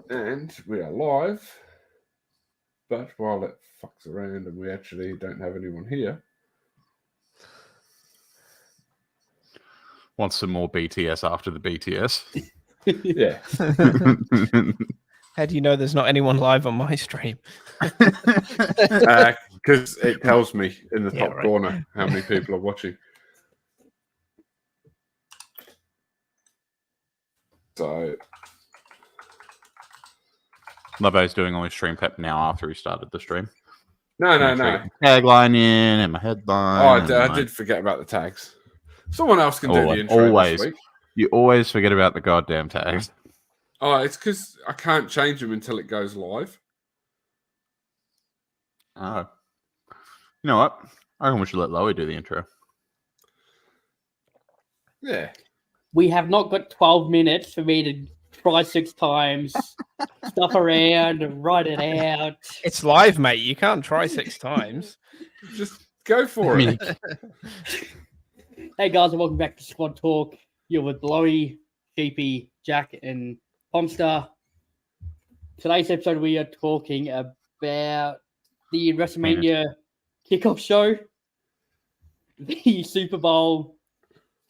And we are live, but while it fucks around and we actually don't have anyone here. Want some more BTS after the BTS? Yeah. How do you know there's not anyone live on my stream? Because it tells me in the top corner how many people are watching. So... Lobo's doing all his stream prep now after he started the stream. No. Tagline in and my headline. Oh, I did forget about the tags. Someone else can do the intro this week. You always forget about the goddamn tags. Oh, it's because I can't change them until it goes live. Oh. You know what? I reckon we should let Loey do the intro. Yeah. We have not got 12 minutes for me to try 6 times, stuff around, write it out. It's live, mate. You can't try 6 times. Just go for it. Hey, guys, and welcome back to Squad Talk. You're with Loey, Sheepy, Jack, and Pomstar. Today's episode, we are talking about the WrestleMania kickoff show, the Super Bowl,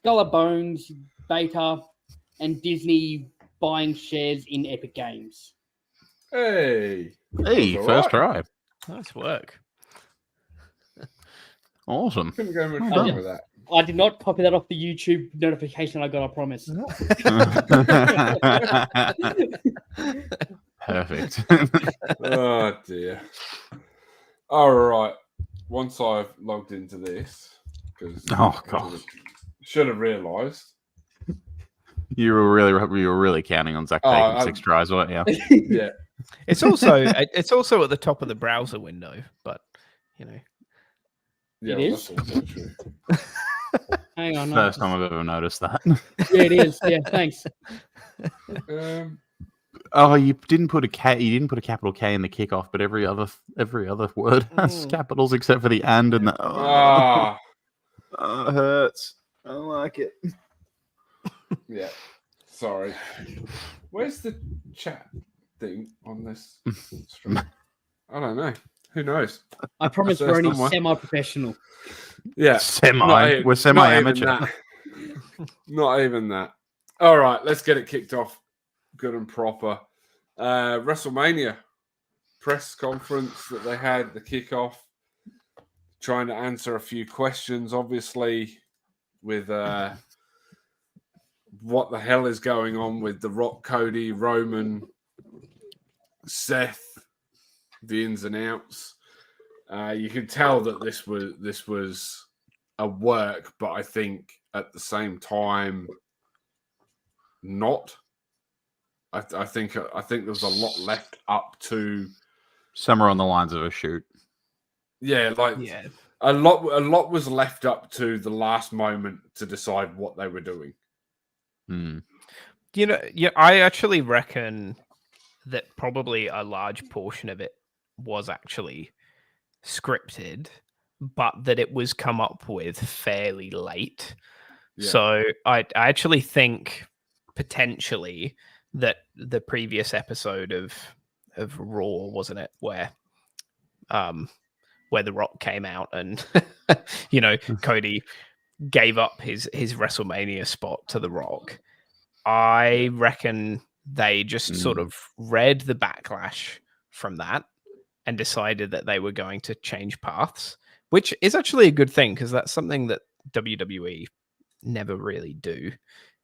Skull and Bones, Beta, and Disney buying shares in Epic Games. Hey, first try. Nice work. Awesome. Couldn't go much wrong with that. I did not copy that off the YouTube notification I got, I promise. Perfect. Oh, dear. All right. Once I've logged into this, because should have realised. You were really counting on Zach taking 6 tries, weren't you? Yeah. It's also at the top of the browser window, but you know. Yeah, it is. That's also true. Hang on. First time I've ever noticed that. Yeah, it is. Yeah, thanks. You didn't put a K. You didn't put a capital K in the kickoff, but every other word has capitals except for the and the. Oh, it hurts. I don't like it. Yeah. Sorry. Where's the chat thing on this stream? I don't know. Who knows? I promise we're only semi-professional. Yeah. We're semi-amateur. Not even that. All right, let's get it kicked off good and proper. WrestleMania press conference that they had, the kickoff, trying to answer a few questions, obviously, with what the hell is going on with The Rock, Cody, Roman, Seth, the ins and outs. You can tell that this was a work, but I think at the same time, not. I think there's a lot left up to somewhere on the lines of a shoot. Yeah, a lot was left up to the last moment to decide what they were doing. You know, I actually reckon that probably a large portion of it was actually scripted, but that it was come up with fairly late. Yeah. So I actually think potentially that the previous episode of Raw, wasn't it, where The Rock came out and Cody gave up his WrestleMania spot to The Rock. I reckon they just sort of read the backlash from that and decided that they were going to change paths, which is actually a good thing because that's something that WWE never really do,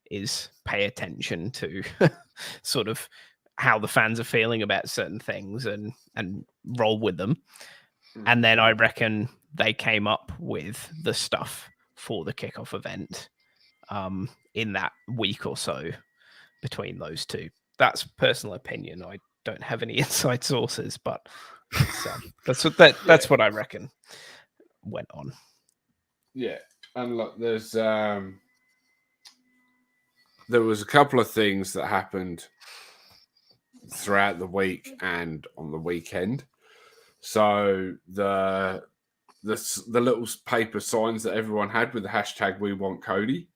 is pay attention to sort of how the fans are feeling about certain things and roll with them. And then I reckon they came up with the stuff for the kickoff event in that week or so between those two. That's personal opinion. I don't have any inside sources, but that's what I reckon went on. Yeah, and look, there was a couple of things that happened throughout the week and on the weekend. So the little paper signs that everyone had with the hashtag "We Want Cody,"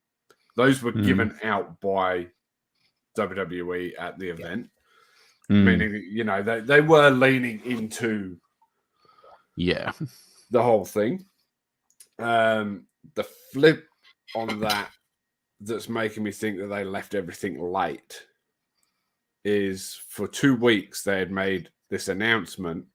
those were given out by WWE at the event. Meaning, you know, they were leaning into Yeah. the whole thing. The flip on that's making me think that they left everything late is for 2 weeks they had made this announcement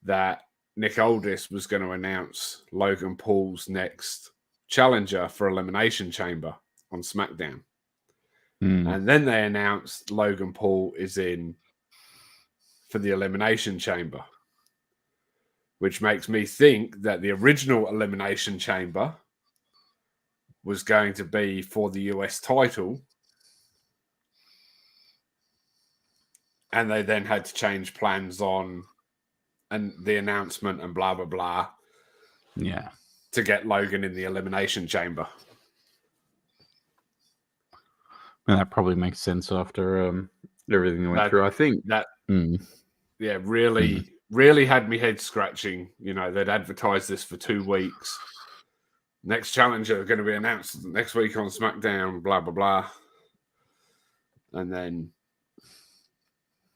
that Nick Aldis was going to announce Logan Paul's next challenger for Elimination Chamber on SmackDown. And then they announced Logan Paul is in for the Elimination Chamber, which makes me think that the original Elimination Chamber was going to be for the US title. And they then had to change plans on and the announcement and blah, blah, blah. Yeah. To get Logan in the Elimination Chamber. And that probably makes sense after everything that went through. I think that, really had me head scratching. You know, they'd advertised this for 2 weeks. Next challenger going to be announced next week on SmackDown, blah, blah, blah. And then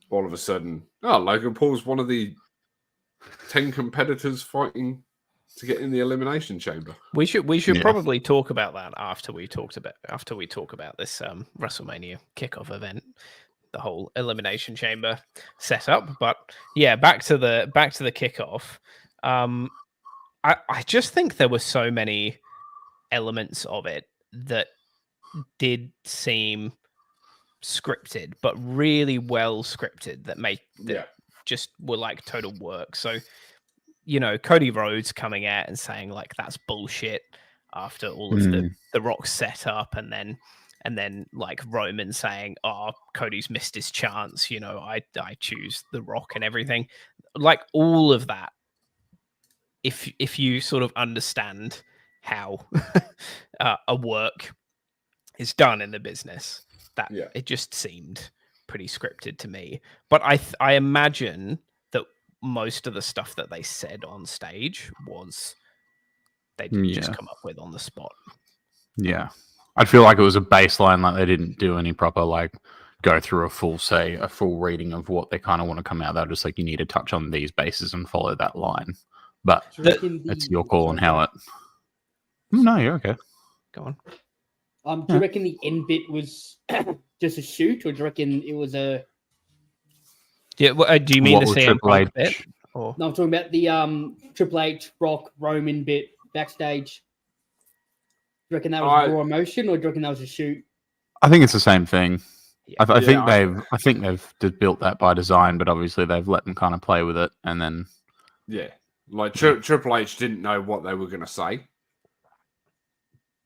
all of a sudden, Logan Paul's one of the 10 competitors fighting to get in the Elimination Chamber. We should probably talk about that after we talk about this WrestleMania kickoff event, the whole Elimination Chamber setup. But yeah, back to the kickoff. I just think there were so many elements of it that did seem scripted, but really well scripted that just were like total work. So, you know, Cody Rhodes coming out and saying like that's bullshit after all of the Rock setup, and then like Roman saying, "Oh, Cody's missed his chance. You know, I choose the Rock," and everything. Like all of that. If you sort of understand how a work is done in the business, it just seemed pretty scripted to me. But I imagine that most of the stuff that they said on stage was they didn't just come up with on the spot. Yeah. I'd feel like it was a baseline, like they didn't do any proper, like, go through a full reading of what they kind of want to come out. They're just like, you need to touch on these bases and follow that line. But it's your call on how it... No, you're okay. Go on. Do you reckon the end bit was just a shoot, or do you reckon it was a... Yeah, do you mean the CM Punk bit? Or... No, I'm talking about the Triple H, Rock, Roman bit backstage. Do you reckon that was raw emotion, or do you reckon that was a shoot? I think it's the same thing. Yeah. I think they've built that by design, but obviously they've let them kind of play with it, and then... Yeah. Like Triple H didn't know what they were going to say,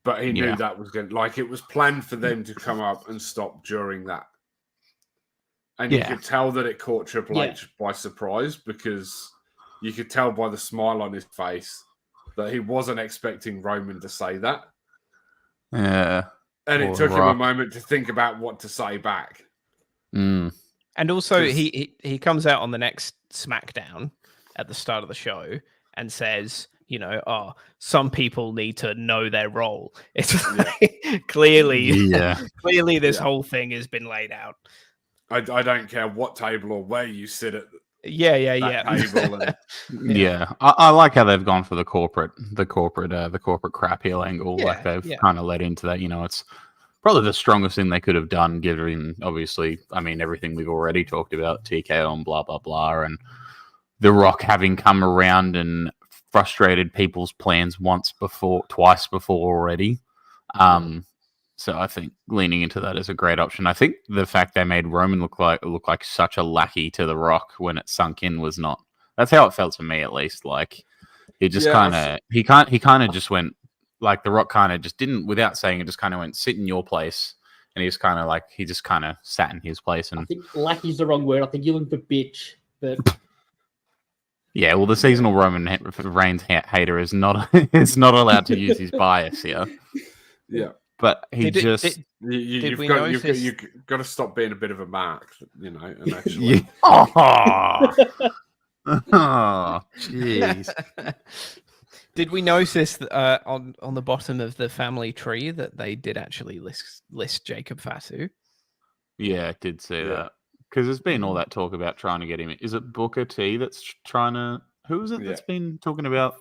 but he knew that was going. Like it was planned for them to come up and stop during that, and you could tell that it caught Triple H by surprise, because you could tell by the smile on his face that he wasn't expecting Roman to say that. Yeah, and it took him a moment to think about what to say back. And also, he comes out on the next SmackDown at the start of the show and says, you know, some people need to know their role. It's like, clearly this whole thing has been laid out. I don't care what table or where you sit at. Table and, I like how they've gone for the corporate crap heel angle. Like they've kind of led into that. You know, it's probably the strongest thing they could have done, given obviously, I mean, everything we've already talked about, TKO and blah blah blah, and The Rock having come around and frustrated people's plans twice before already. So I think leaning into that is a great option. I think the fact they made Roman look like such a lackey to The Rock when it sunk in was not. That's how it felt to me, at least. Like he just he kind of just went, like The Rock kind of just didn't, without saying it, just kind of went, sit in your place. And he just kind of sat in his place. And I think lackey's the wrong word. I think you're looking for bitch, but. Yeah, well, the seasonal Roman Reigns hater is not allowed to use his bias here. Yeah, but you've got to stop being a bit of a mark, you know. And actually, jeez. Did we notice on the bottom of the family tree that they did actually list Jacob Fatu? Yeah, I did see that. because there's been all that talk about trying to get him. Is it Booker T that's trying to? Who is it that's been talking about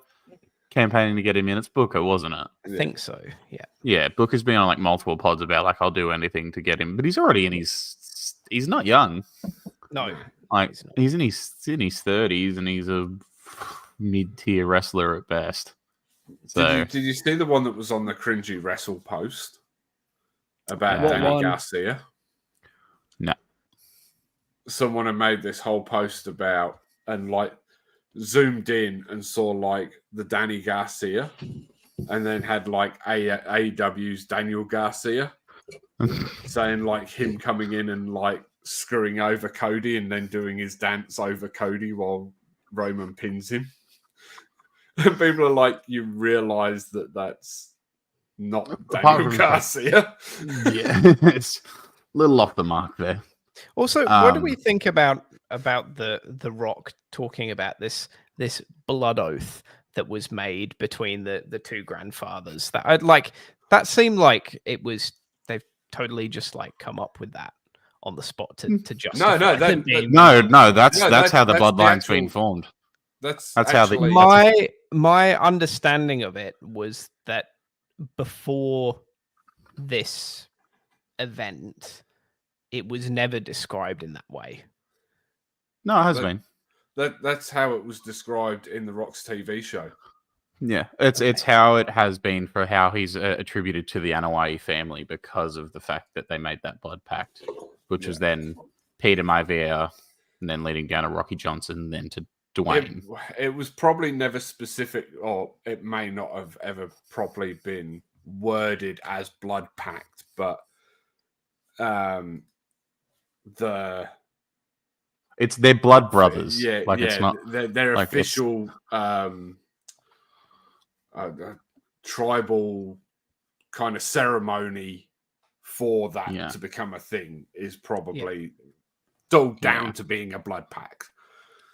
campaigning to get him in? It's Booker, wasn't it? I think so. Yeah. Yeah, Booker's been on like multiple pods about like I'll do anything to get him, but he's already in his. He's not young. No, like he's in his 30s, and he's a mid-tier wrestler at best. So, did you see the one that was on the Cringy Wrestle post about Danny Garcia? No. Someone had made this whole post about and like zoomed in and saw like the Danny Garcia and then had like AEW's Daniel Garcia saying like him coming in and like screwing over Cody and then doing his dance over Cody while Roman pins him. And people are like, you realize that that's not Daniel Garcia. Yeah, it's a little off the mark there. Also, what do we think about the Rock talking about this blood oath that was made between the two grandfathers? That seemed like it was they've totally just like come up with that on the spot to justify. No, that's how the bloodline's been formed. That's actually, how my understanding of it was that before this event, it was never described in that way. No, it has been. That's how it was described in the Rock's TV show. Yeah, it's how it has been for how he's attributed to the Anoa'i family because of the fact that they made that blood pact, which was then Peter Maivia, and then leading down to Rocky Johnson, then to Dwayne. It was probably never specific, or it may not have ever properly been worded as blood pact, but it's their blood brothers. It's not their like official tribal kind of ceremony for that to become a thing is probably dulled down to being a blood pact.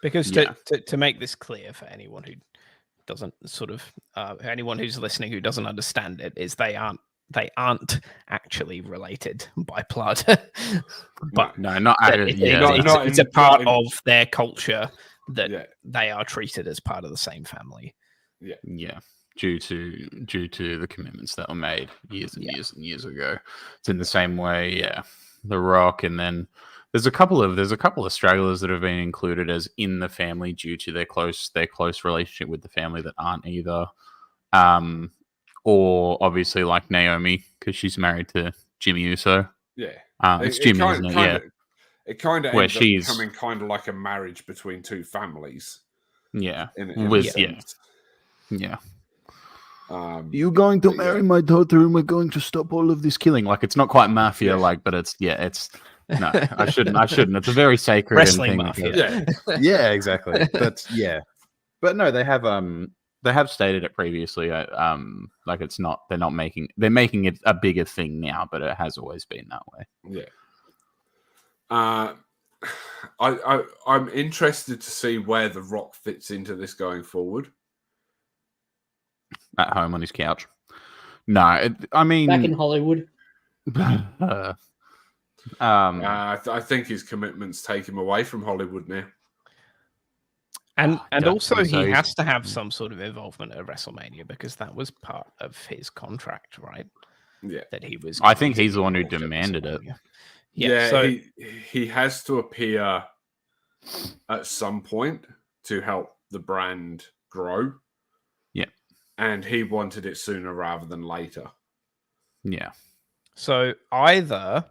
Because to make this clear for anyone who doesn't anyone who's listening who doesn't understand it, is they aren't actually related by blood. But no, not it's a part of their culture that they are treated as part of the same family. Yeah. Due to the commitments that were made years and years ago. It's in the same way, The Rock, and then there's a couple of stragglers that have been included as in the family due to their close relationship with the family that aren't either. Or obviously like Naomi, because she's married to Jimmy Uso. Yeah. It's Jimmy, isn't it? It kind of ends up becoming kind of like a marriage between two families. Yeah. Yeah. You're going to marry my daughter and we're going to stop all of this killing. Like, it's not quite mafia-like, but it's no, I shouldn't. It's a very sacred wrestling thing. mafia. Yeah, exactly. But no, they have stated it previously. Like it's not. They're making it a bigger thing now, but it has always been that way. Yeah. I'm interested to see where The Rock fits into this going forward. At home on his couch. No, I mean back in Hollywood. I think his commitments take him away from Hollywood now. And also he has to have some sort of involvement at WrestleMania because that was part of his contract, right? Yeah. That he was. I think he's the one who demanded it. Yeah, so he has to appear at some point to help the brand grow. Yeah. And he wanted it sooner rather than later. Yeah. So either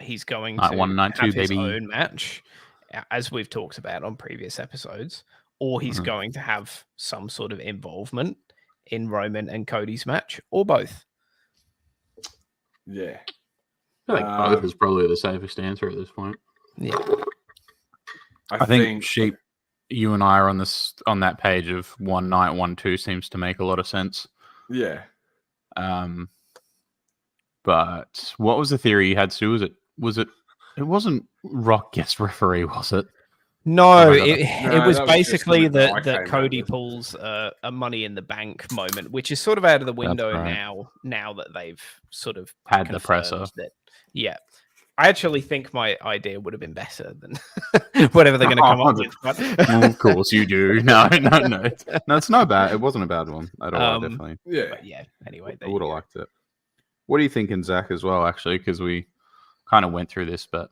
he's going to have his own match, as we've talked about on previous episodes, or he's going to have some sort of involvement in Roman and Cody's match, or both. Yeah. I think both is probably the safest answer at this point. Yeah. I think Sheep, you and I are on that page of 1 night, 1 2 seems to make a lot of sense. Yeah. But what was the theory you had, Stu? It wasn't Rock guest referee, was it? No, it was basically that Cody pulls a Money in the Bank moment, which is sort of out of the window now that they've sort of had the presser. I actually think my idea would have been better than whatever they're going to come up with. But... Well, of course you do. No, it's not bad. It wasn't a bad one at all. Definitely. Yeah. Anyway, I would have liked it. What are you thinking, Zach? As well, actually, because we kind of went through this, but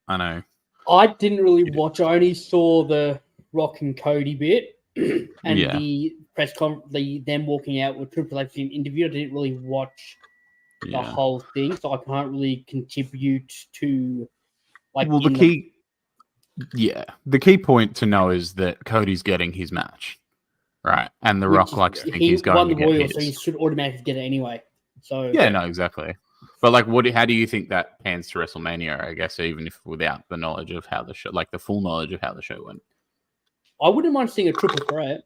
I know I didn't really watch. I only saw the Rock and Cody bit and the press conference, them walking out with Triple H in interview. I didn't really watch the whole thing, so I can't really contribute to the key point to know is that Cody's getting his match, right? And The Rock likes to think he's going to get his. So he should automatically get it anyway. So exactly. But how do you think that pans to WrestleMania? I guess even if without the knowledge of how the show, the full knowledge of how the show went, I wouldn't mind seeing a triple threat.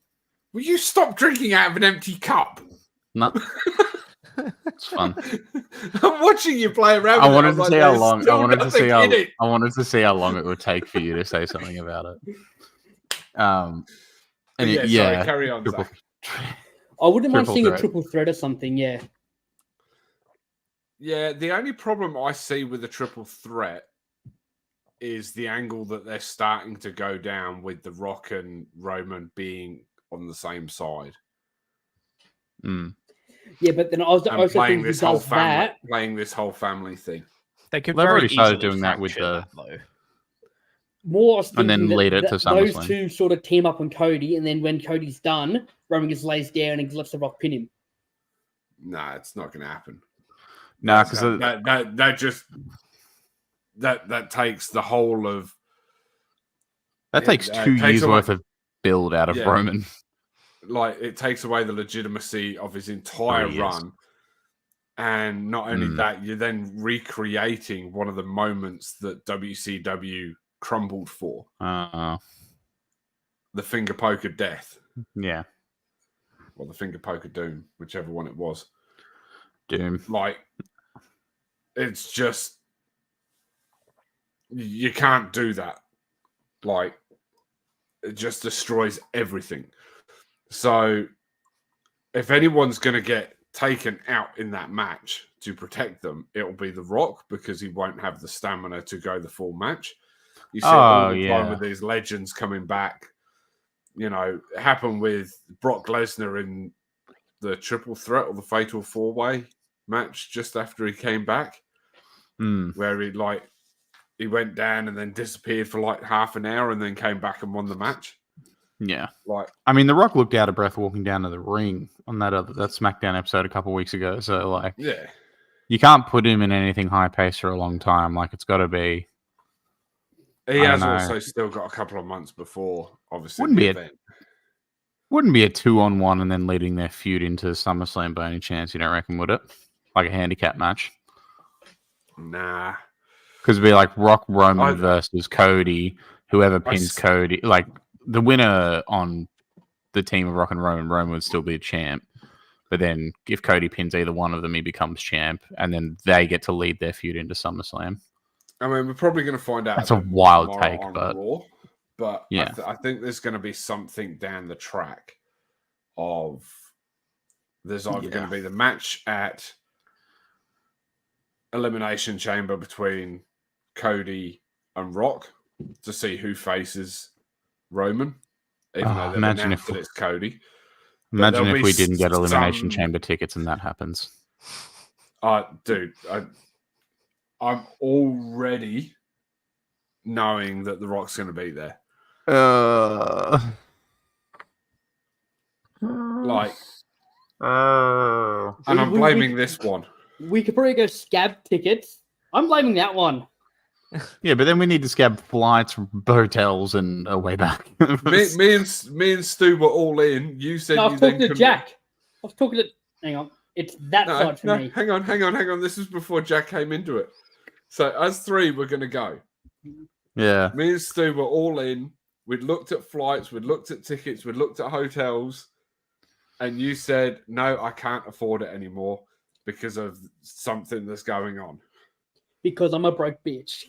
Will you stop drinking out of an empty cup? No. It's fun. I'm watching you play around. I wanted to see how long. I wanted to see how long it would take for you to say something about it. Sorry, carry on. Zach. I wouldn't mind seeing a triple threat or something. Yeah. Yeah. The only problem I see with the triple threat is the angle that they're starting to go down with The Rock and Roman being on the same side. Yeah, but then I was also playing this whole family thing. They could They've already started doing that with the and then lead it to SummerSlam. Those two sort of team up on Cody, and then when Cody's done, Roman just lays down and lets The Rock pin him. Nah, it's not going to happen. Nah, because that takes the whole of takes 2 years worth of build out of Roman. It takes away the legitimacy of his entire run. And not only that, you're then recreating one of the moments that WCW crumbled for. The finger poke of death. Yeah. Or the finger poke of doom, whichever one it was. Doom. It's just... You can't do that. It just destroys everything. So, if anyone's going to get taken out in that match to protect them, it'll be The Rock because he won't have the stamina to go the full match. You see it all the time with these legends coming back. You know, it happened with Brock Lesnar in the triple threat or the fatal four-way match just after he came back, where he went down and then disappeared for half an hour and then came back and won the match. Yeah. The Rock looked out of breath walking down to the ring on that SmackDown episode a couple of weeks ago. So, you can't put him in anything high pace for a long time. It's got to be. He has also still got a couple of months before, obviously. Wouldn't be a 2-on-1 and then leading their feud into SummerSlam by any chance, you don't reckon, would it? Like a handicap match? Nah. Because it'd be Rock Roman versus Cody. Whoever pins Cody. The winner on the team of Rock and Roman would still be a champ. But then if Cody pins either one of them, he becomes champ. And then they get to lead their feud into SummerSlam. We're probably going to find out. That's a wild take, but... Raw, but I think there's going to be something down the track of... There's either going to be the match at Elimination Chamber between Cody and Rock to see who faces Roman, even though they've announced that it's Cody. Imagine if we didn't get Elimination Chamber tickets and that happens. Dude, I'm already knowing that The Rock's going to be there. And I'm blaming this one. We could probably go scab tickets. I'm blaming that one. Yeah, but then we need to scab flights, hotels, and a way back. me and Stu were all in. You said I was talking to Jack. I was talking to... Hang on. It's that side for me. Hang on. This is before Jack came into it. So us three were going to go. Yeah. Me and Stu were all in. We'd looked at flights. We'd looked at tickets. We'd looked at hotels. And you said, no, I can't afford it anymore because of something that's going on. Because I'm a broke bitch.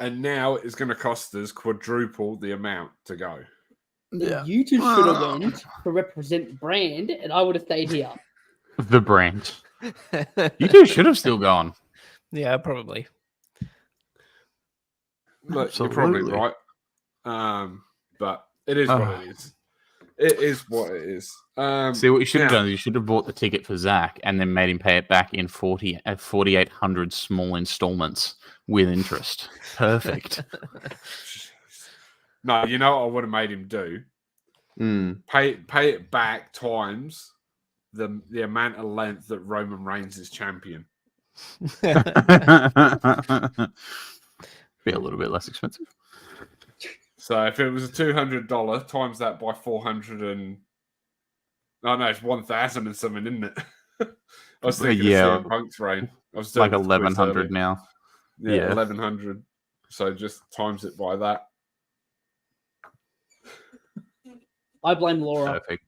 And now it's going to cost us quadruple the amount to go. Yeah. You two should have went to represent brand, and I would have stayed here. The brand. You two should have still gone. Yeah, probably. Look, you're probably right. But it is what it is. It is what it is. See, what you should have done is you should have bought the ticket for Zach and then made him pay it back in 4,800 small installments with interest. Perfect. No, you know what I would have made him do? Pay it back times the amount of length that Roman Reigns is champion. Be a little bit less expensive. So if it was a $200, times that by 400 and... Oh, no, it's 1,000 and something, isn't it? I was thinking of CM Punk's reign. I was like 1,100 now. Yeah, 1,100. So just times it by that. I blame Laura. Perfect.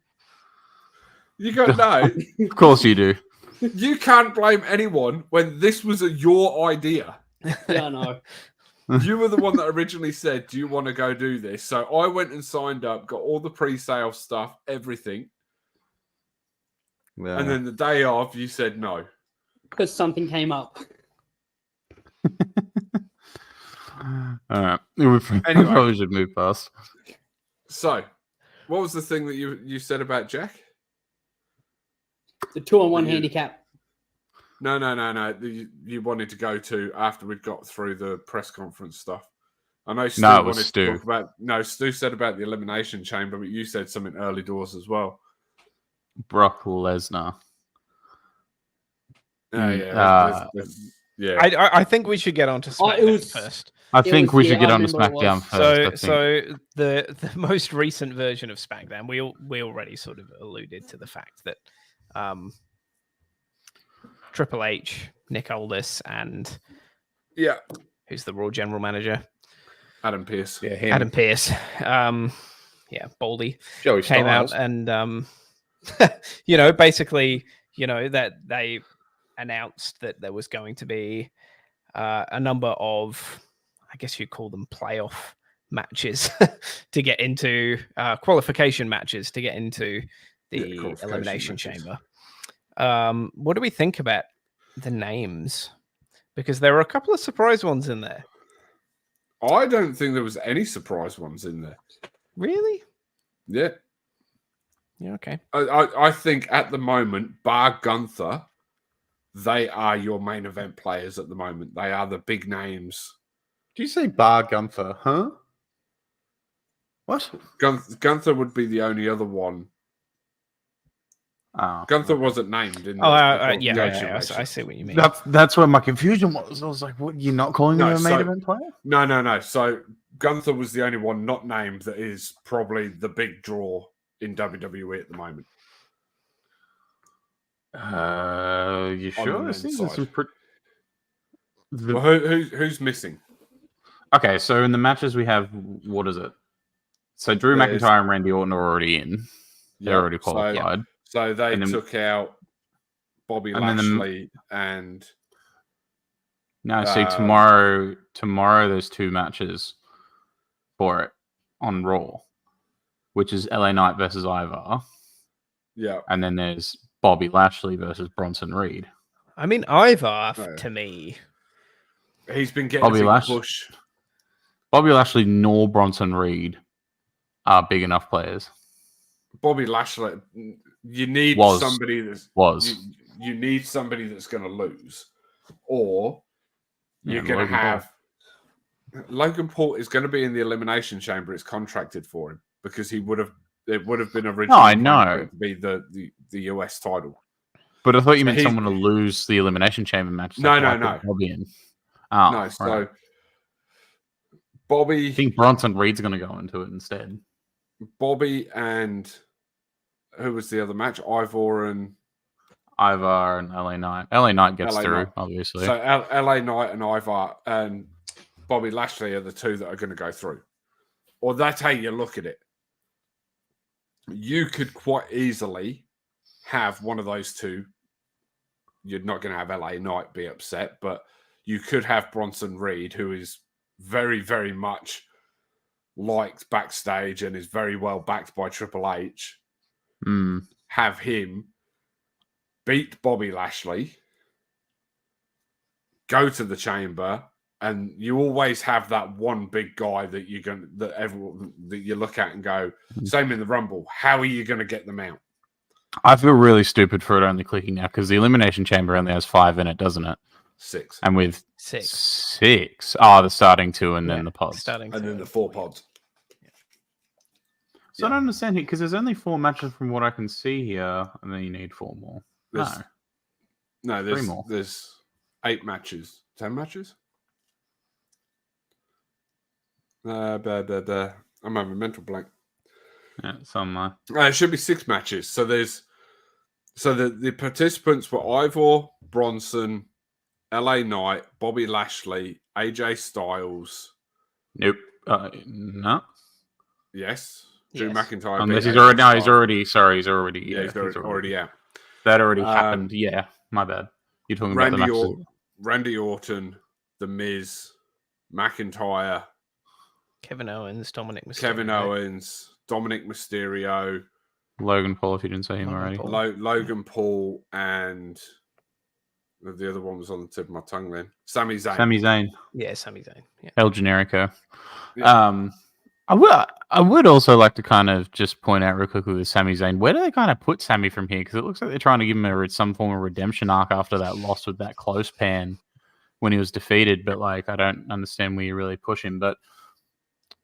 You got no. Of course you do. You can't blame anyone when this was your idea. Yeah, I know. You were the one that originally said, do you want to go do this? So I went and signed up, got all the pre-sale stuff, everything. Yeah. And then the day of, you said no. Because something came up. All right. We probably should move past. So, what was the thing that you said about Jack? The 2-on-1 handicap. No. You wanted to go to after we'd got through the press conference stuff. I know Stu it was wanted Stu. to talk about... No, Stu said about the Elimination Chamber, but you said something early doors as well. Brock Lesnar. Yeah. I think we should get on to SmackDown first. I think we should get on to SmackDown first. So the most recent version of SmackDown, we already sort of alluded to the fact that Triple H, Nick Aldis, and who's the Raw general manager? Adam Pearce. Yeah, him. Adam Pearce. Baldy Joey came Styles. out and basically, that they announced that there was going to be a number of, I guess you'd call them playoff matches to get into qualification matches to get into the Elimination Chamber. What do we think about the names? Because there were a couple of surprise ones in there. I don't think there was any surprise ones in there. Really? Yeah. Yeah, okay. I think at the moment, bar Gunther, they are your main event players at the moment. They are the big names. Did you say bar Gunther? Huh? What? Gunther would be the only other one. Oh, Gunther wasn't named in I see what you mean. That's where my confusion was. I was like, "What? You're not calling him a main event player?" No. So Gunther was the only one not named that is probably the big draw in WWE at the moment. You sure? I think this is pretty... Well, who's missing? Okay, so in the matches we have, what is it? So Drew McIntyre and Randy Orton are already in. They're already qualified. So they took out Bobby Lashley and... No, see, tomorrow there's two matches for it on Raw, which is LA Knight versus Ivar. Yeah. And then there's Bobby Lashley versus Bronson Reed. I mean, Ivar, to me... He's been getting a big push. Bobby Lashley nor Bronson Reed are big enough players. Bobby Lashley, you need somebody that's you need somebody that's going to lose, or you're going to have Logan Paul is going to be in the Elimination Chamber. It's contracted for him because it would have been originally. No, I know to be the US title. But I thought you meant someone to lose the Elimination Chamber match. No. Bobby in. Oh, no, so right. Bobby. I think Bronson Reed's going to go into it instead. Bobby and who was the other match? Ivar and LA Knight. LA Knight gets LA through, Knight. Obviously. So LA Knight and Ivar and Bobby Lashley are the two that are going to go through. Or that's how you look at it. You could quite easily have one of those two. You're not going to have LA Knight be upset, but you could have Bronson Reed, who is very, very much liked backstage and is very well backed by Triple H. Have him beat Bobby Lashley, go to the chamber, and you always have that one big guy that you look at and go, same in the Rumble. How are you going to get them out? I feel really stupid for it only clicking now because the Elimination Chamber only has 5 in it, doesn't it? 6. And with 6. The starting 2 and then the pods. And then the 4 pods. So I don't understand here because there's only 4 matches from what I can see here, and then you need 4 more. There's 3 more. There's 8 matches. 10 matches? I'm having a mental blank. Yeah, somewhere. It should be 6 matches. So the participants were Ivor, Bronson, LA Knight, Bobby Lashley, AJ Styles. Nope. No. Yes. Drew McIntyre. Unless he's already. No, he's already. Sorry, he's already. Yeah, he's already out. That already happened. Yeah, my bad. You're talking about the matches. Randy Orton, The Miz, McIntyre, Kevin Owens, Dominic Mysterio, Logan Paul, if you didn't say him already. Logan Paul, and the other one was on the tip of my tongue then. Sami Zayn. Yeah, Sami Zayn. Yeah. El Generico. Yeah. I would also like to kind of just point out real quickly with Sami Zayn, where do they kind of put Sami from here? Because it looks like they're trying to give him some form of redemption arc after that loss with that close pan when he was defeated. But like, I don't understand where you really push him. But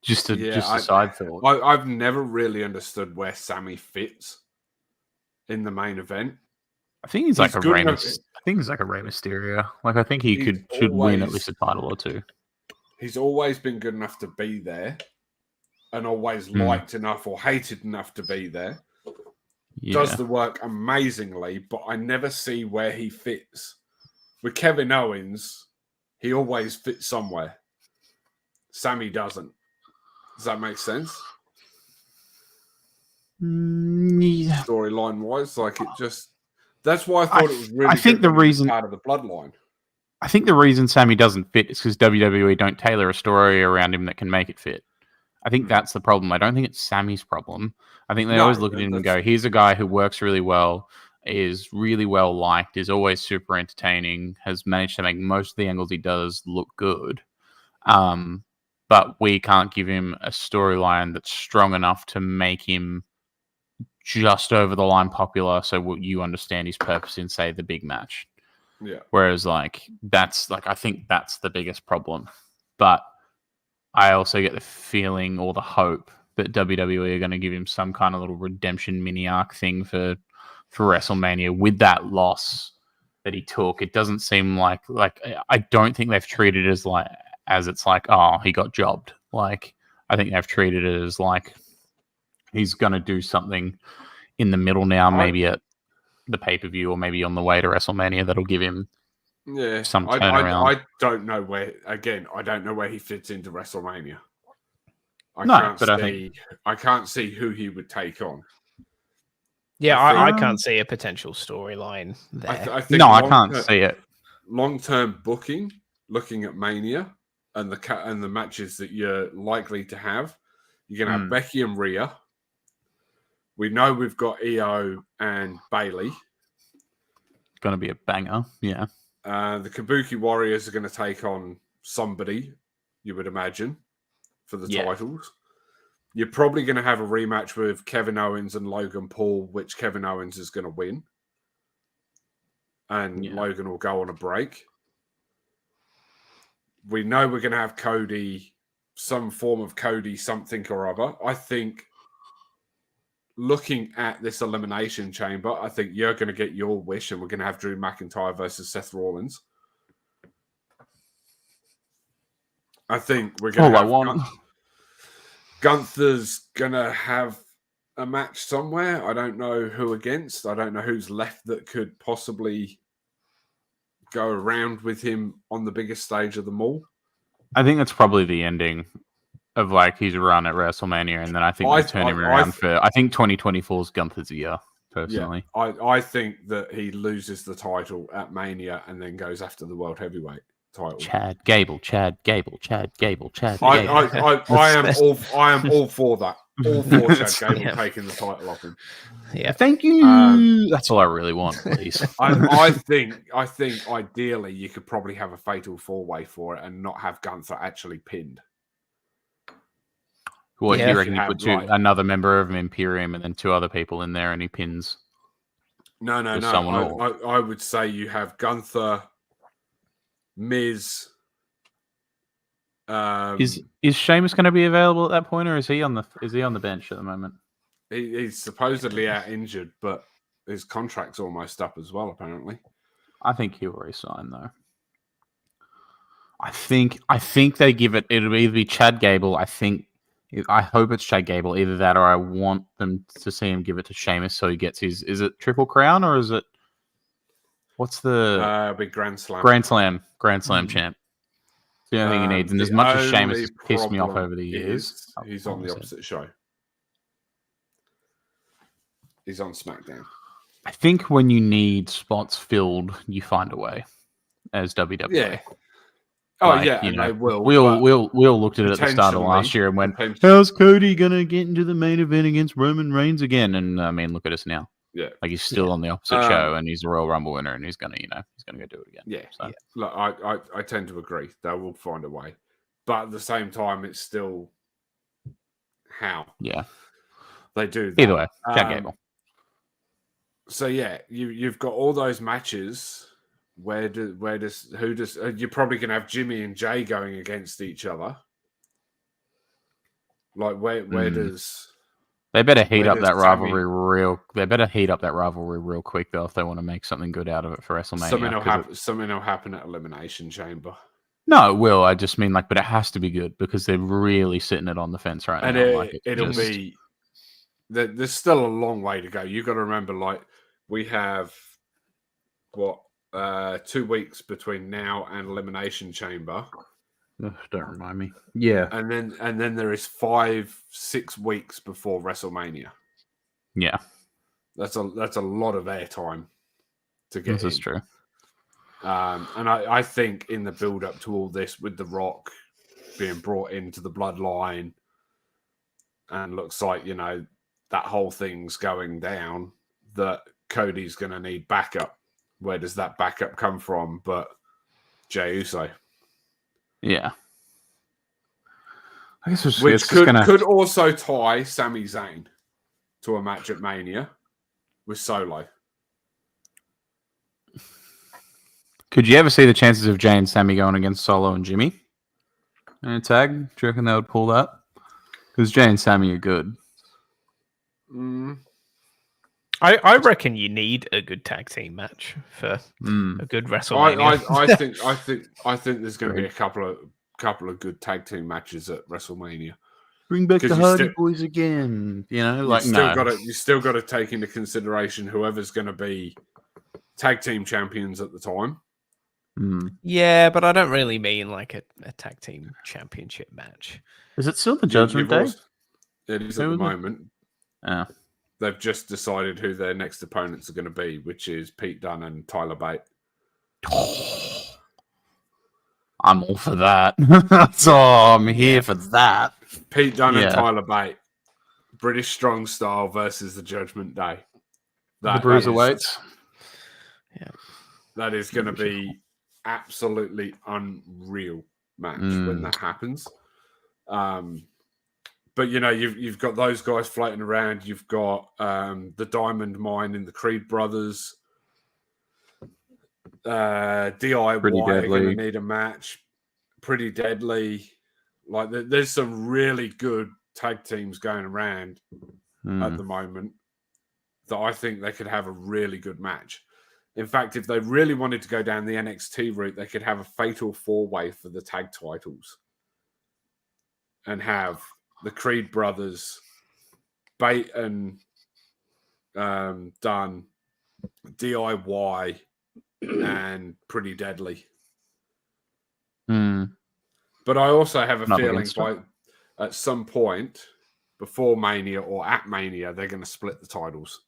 just a side thought. I've never really understood where Sami fits in the main event. I think he's like a Rey Mysterio. Like I think he should win at least a title or 2. He's always been good enough to be there. And always liked enough or hated enough to be there. Yeah. Does the work amazingly, but I never see where he fits. With Kevin Owens, he always fits somewhere. Sami doesn't. Does that make sense? Yeah. Storyline wise, like it just. That's why I thought it was really. I think the reason part of the bloodline. I think the reason Sami doesn't fit is because WWE don't tailor a story around him that can make it fit. I think that's the problem. I don't think it's Sami's problem. I think they always look at him and go, here's a guy who works really well, is really well liked, is always super entertaining, has managed to make most of the angles he does look good. But we can't give him a storyline that's strong enough to make him just over the line popular so you understand his purpose in, say, the big match. Yeah. Whereas, I think that's the biggest problem. But I also get the feeling or the hope that WWE are going to give him some kind of little redemption mini arc thing for WrestleMania with that loss that he took. It doesn't seem like I don't think they've treated it as it's like, oh, he got jobbed. Like I think they've treated it as like he's going to do something in the middle now, maybe at the pay-per-view or maybe on the way to WrestleMania that'll give him some turnaround. I don't know where. Again, I don't know where he fits into WrestleMania. I can't see who he would take on. Yeah, I can't see a potential storyline there. I can't see it. Long-term booking, looking at Mania and the matches that you're likely to have, you're going to have Becky and Rhea. We know we've got Io and Bayley. Going to be a banger, yeah. The Kabuki Warriors are going to take on somebody, you would imagine, for the titles. You're probably going to have a rematch with Kevin Owens and Logan Paul, which Kevin Owens is going to win. And Logan will go on a break. We know we're going to have Cody, some form of Cody something or other. I think looking at this Elimination Chamber, I think you're going to get your wish and we're going to have Drew McIntyre versus Seth Rollins. I think we're going to have Gunther's going to have a match somewhere. I don't know who against. I don't know who's left that could possibly go around with him on the biggest stage of them all. I think that's probably the ending of his run at WrestleMania, and then I think they turn him around I think 2024 is Gunther's year, personally. Yeah, I think that he loses the title at Mania and then goes after the World Heavyweight title. Chad Gable. I am all for that. all for Chad Gable taking the title off him. Yeah, thank you. That's all I really want, please. I think ideally you could probably have a fatal 4-way for it and not have Gunther actually pinned. What Yeah. you reckon? You put another member of Imperium and then 2 other people in there, and he pins. No. I would say you have Gunther, Miz. Is Sheamus going to be available at that point, or is he on the bench at the moment? He's supposedly out injured, but his contract's almost up as well, apparently. I think he'll resign though. I think they give it. It'll either be Chad Gable. I hope it's Chad Gable. Either that, or I want them to see him give it to Sheamus so he gets his. Is it Triple Crown or is it? What's the big Grand Slam? Grand Slam champ. It's the only thing he needs. And as much as Sheamus has pissed me off over the years, he's on the opposite show. He's on SmackDown. I think when you need spots filled, you find a way as WWE. Yeah. Oh, like, yeah, they will. We all looked at it at the start of last year and went, how's Cody going to get into the main event against Roman Reigns again? And I mean, look at us now. Yeah. Like he's still on the opposite show and he's a Royal Rumble winner and he's going to go do it again. Yeah. So. Look, I tend to agree. They will find a way. But at the same time, it's still how. Yeah. They do that. Either way, Chad Gable. So yeah, you've got all those matches. Who does you're probably gonna have Jimmy and Jay going against each other. Like where does they better heat up that rivalry They better heat up that rivalry real quick though if they want to make something good out of it for WrestleMania. Something will happen at Elimination Chamber. No, it will. I just mean but it has to be good because they're really sitting it on the fence right now. It'll be. There's still a long way to go. You've got to remember, we have 2 weeks between now and Elimination Chamber. Ugh, don't remind me. Yeah, and then there is 5-6 weeks before WrestleMania. Yeah, that's a lot of airtime to get. This is true. And I think in the build up to all this, with The Rock being brought into the bloodline, and looks like that whole thing's going down, that Cody's going to need backup. Where does that backup come from? But Jey Uso. Yeah. I guess Which could also tie Sami Zayn to a match at Mania with Solo. Could you ever see the chances of Jey and Sami going against Solo and Jimmy in a tag? Do you reckon they would pull that? Because Jey and Sami are good. I reckon you need a good tag team match for a good WrestleMania. I think there's going to be a couple of good tag team matches at WrestleMania. Bring back the Hardy Boys again. You still got to take into consideration whoever's going to be tag team champions at the time. Yeah, but I don't really mean like a tag team championship match. Is it still the Judgment Day? It is at the moment. Yeah. They've just decided who their next opponents are going to be, which is Pete Dunne and Tyler Bate. I'm all for that. I'm here for that. Pete Dunne and Tyler Bate. British Strong Style versus the Judgment Day. The Bruiserweights. Yeah. That is going to be absolutely unreal match when that happens. But you've got those guys floating around. You've got the Diamond Mine and the Creed brothers. DIY are going to need a match. Pretty Deadly. There's some really good tag teams going around at the moment that I think they could have a really good match. In fact, if they really wanted to go down the NXT route, they could have a fatal 4-way for the tag titles and have the Creed brothers, Bate and Dunn, DIY, and Pretty Deadly. But I also have a feeling at some point before Mania or at Mania, they're going to split the titles.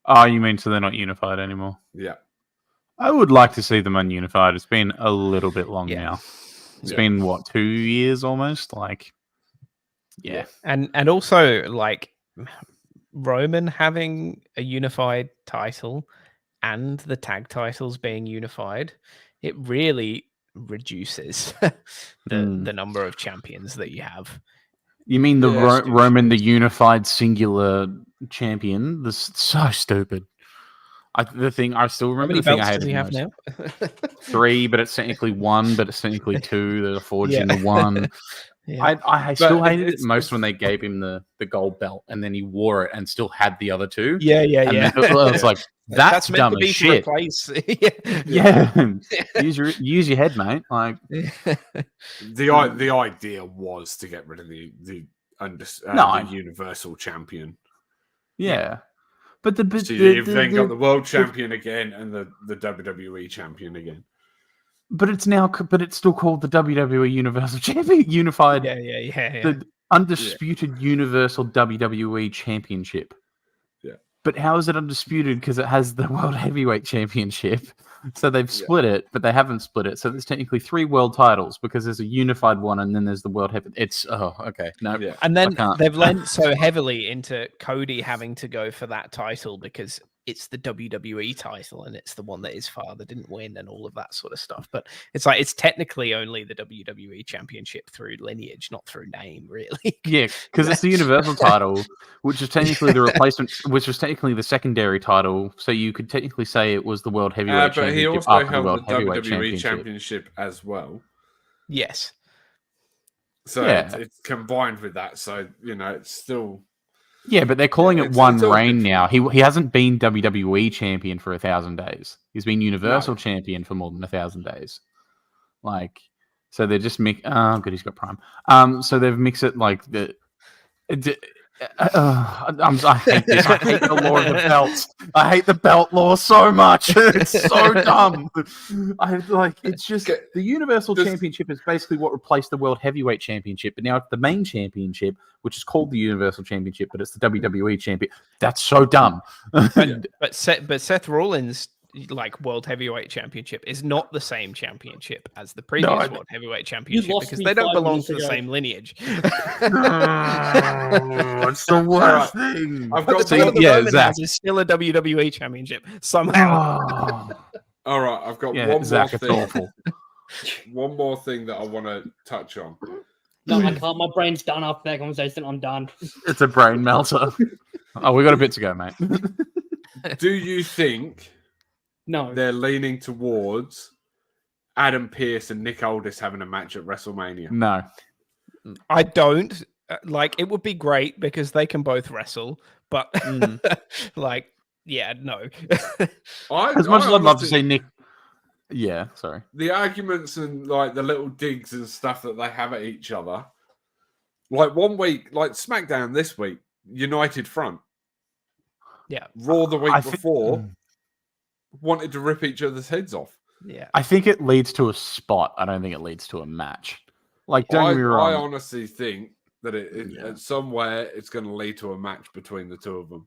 Oh, you mean so they're not unified anymore? Yeah. I would like to see them ununified. It's been a little bit long now. It's been, 2 years almost? Yeah. And also like Roman having a unified title and the tag titles being unified, it really reduces the number of champions that you have. You mean the Roman, the unified singular champion? This is so stupid. I still remember the thing I hated does he have most. now? 3, but it's technically 1, but it's technically 2. They're forging the 1. Yeah. I still hated it most when they gave him the gold belt and then he wore it and still had the other 2. Yeah. It was like, that's dumb as shit. Use your head, mate. Like the idea was to get rid of the universal champion. Yeah. But you've then got the world champion again and the WWE champion again. But it's still called the WWE Universal Champion, Unified. Yeah. The undisputed Universal WWE Championship. Yeah. But how is it undisputed? Because it has the World Heavyweight Championship. So they've split it, but they haven't split it. So there's technically 3 world titles because there's a unified one and then there's the World Heavyweight. It's okay. No. Yeah. And then they've lent so heavily into Cody having to go for that title because it's the WWE title and it's the one that his father didn't win and all of that sort of stuff. But it's like it's technically only the WWE Championship through lineage, not through name, really. Yeah, because it's the Universal title, which is technically the replacement, which was technically the secondary title. So you could technically say it was the World Heavyweight Championship. But he also after held the World the Heavyweight WWE Championship as well. Yes. So it's combined with that. So, it's still... Yeah, but they're calling it one reign now. He hasn't been WWE champion for 1,000 days. He's been Universal champion for more than 1,000 days. Like, so they're just good, he's got Prime. So they've mixed it like the. I hate this. I hate the law of the belts. I hate the belt law so much. It's so dumb. It's just the Universal Championship is basically what replaced the World Heavyweight Championship, but now it's the main championship, which is called the Universal Championship, but it's the WWE Champion. That's so dumb. But Seth Rollins' World Heavyweight Championship is not the same championship as the previous World Heavyweight Championship because they don't belong to the same lineage. It's the worst thing. I've got Zach is still a WWE Championship somehow. All right, I've got one more thing. One more thing that I want to touch on. No, I can't. My brain's done after that conversation. I'm done. It's a brain melter. We got a bit to go, mate. Do you think? No, they're leaning towards Adam Pearce and Nick Aldis having a match at WrestleMania. No, I don't. It would be great because they can both wrestle, but no. As much as I'd love to see Nick. Yeah, sorry. The arguments and the little digs and stuff that they have at each other. Like 1 week, SmackDown this week, United Front. Yeah. Raw the week before. Wanted to rip each other's heads off. Yeah, I think it leads to a spot. I don't think it leads to a match. Don't get me wrong. I honestly think that at somewhere it's going to lead to a match between the two of them.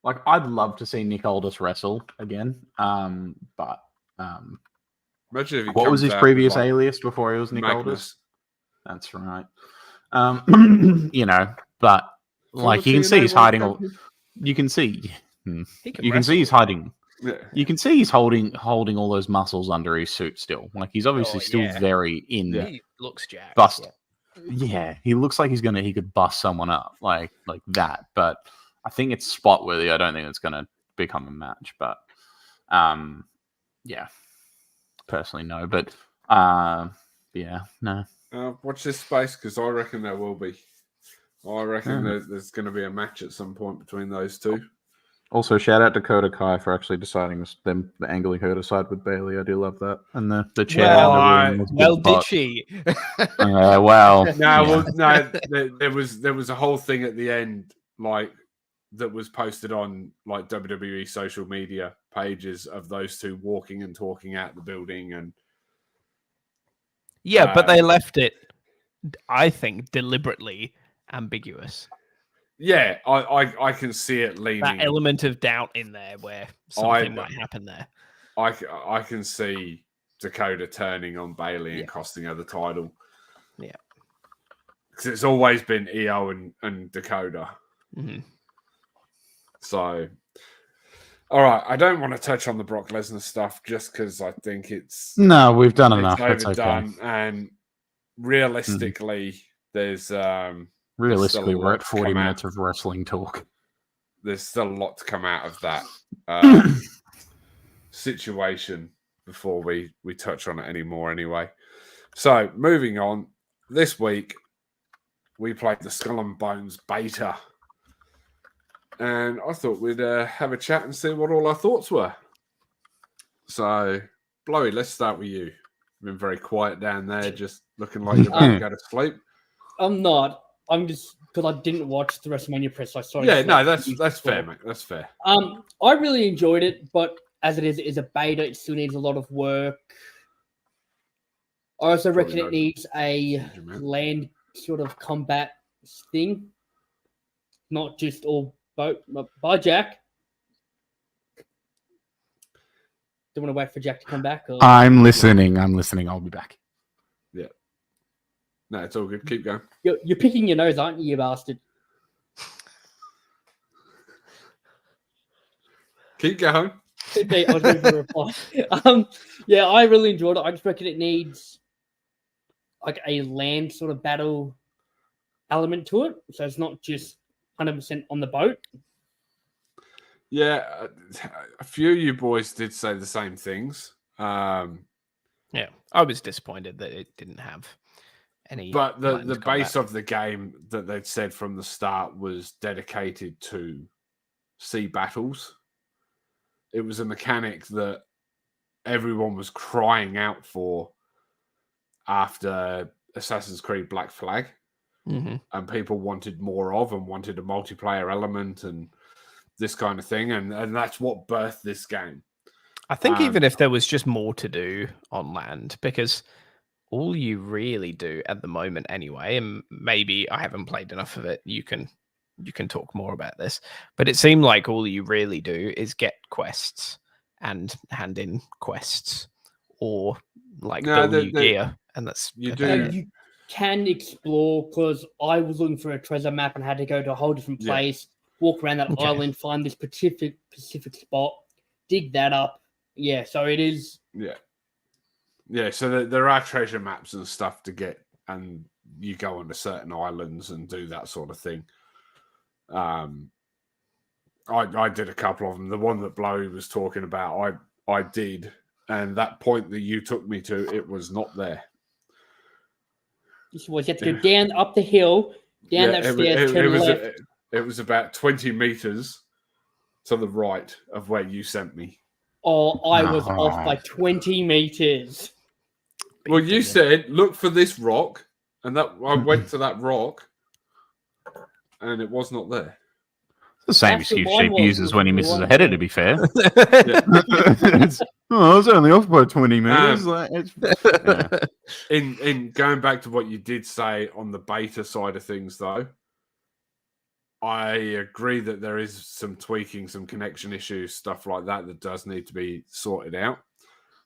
I'd love to see Nick Aldis wrestle again. But imagine if what was his previous alias before he was Nick Magnus. Aldis? That's right. But you can see he's hiding all. You can see. You can see he's hiding. Yeah. You can see he's holding all those muscles under his suit still. He's obviously still very in. He looks jacked. Bust. Yeah, he looks like he could bust someone up like that. But I think it's spot worthy. I don't think it's going to become a match. But personally no. But no. Watch this space because I reckon there will be. I reckon there's going to be a match at some point between those two. Also, shout out to Dakota Kai for actually deciding the angling her to side with Bailey. I do love that. And the chair. Did she? Wow. No, there was a whole thing at the end, that was posted on WWE social media pages of those two walking and talking out the building, and but they left it, I think, deliberately ambiguous. Yeah, I can see it leaning. That element of doubt in there where something might happen there. I can see Dakota turning on Bailey and costing her the title. Yeah. because it's always been EO and Dakota. Mm-hmm. So, all right, I don't want to touch on the Brock Lesnar stuff just because I think it's we've done enough. It's overdone, okay. and realistically, there's realistically we're at 40 minutes of wrestling talk. There's still a lot to come out of that situation before we touch on it anymore. Anyway, so moving on. This week we played the Skull and Bones beta. And I thought we'd have a chat and see what all our thoughts were. So, Blowy, let's start with you. You've been very quiet down there, just looking like you're about to go to sleep. I'm not. I'm just because I didn't watch the WrestleMania press. So I started. Yeah, no, that's fair, mate. That's fair. I really enjoyed it, but as it is a beta, it still needs a lot of work. I also reckon it needs a land sort of combat thing, not just all boat. Bye, Jack. Do you want to wait for Jack to come back? Or? I'm listening. I'll be back. Yeah. No, it's all good. Keep going. You're picking your nose, aren't you, you bastard? Keep going. I was waiting for a reply. Yeah, I really enjoyed it. I just reckon it needs like a land sort of battle element to it, so it's not just 100% on the boat. Yeah, a few of you boys did say the same things. Yeah, I was disappointed that it didn't have any. But the base of the game that they'd said from the start was dedicated to sea battles. It was a mechanic that everyone was crying out for after Assassin's Creed Black Flag. Mm-hmm. And people wanted more of and wanted a multiplayer element and this kind of thing. And that's what birthed this game. I think even if there was just more to do on land, because all you really do at the moment anyway, and maybe I haven't played enough of it, you can talk more about this, but it seemed like all you really do is get quests and hand in quests or like build new gear. And that's you do. And you can explore, because I was looking for a treasure map and had to go to a whole different place, walk around that island, find this specific spot, dig that up. Yeah, so it is. Yeah. So there are treasure maps and stuff to get, and you go onto certain islands and do that sort of thing. I did a couple of them. The one that Blowy was talking about, I did, and that point that you took me to, it was not there. You have to go down up the hill, down that stairs, turn left. It was about 20 meters to the right of where you sent me. Oh, I was off by 20 meters. Well, you said, look for this rock, and that I went to that rock, and it was not there. The same excuse Sheep uses when he misses a header, to be fair. I was only off by 20 meters. In going back to what you did say on the beta side of things, though, I agree that there is some tweaking, some connection issues, stuff like that does need to be sorted out.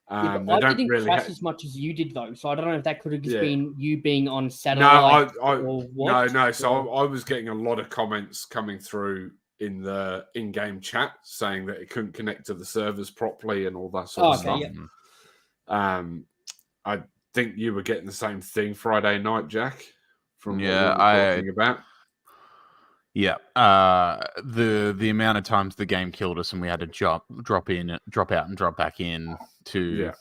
I didn't crash as much as you did, though, so I don't know if that could have just been you being on satellite or what. No. So I was getting a lot of comments coming through in the in-game chat saying that it couldn't connect to the servers properly and all that sort of stuff. Yeah. I think you were getting the same thing Friday night, Jack, from what we were talking about. Yeah. The amount of times the game killed us and we had to drop out and drop back in to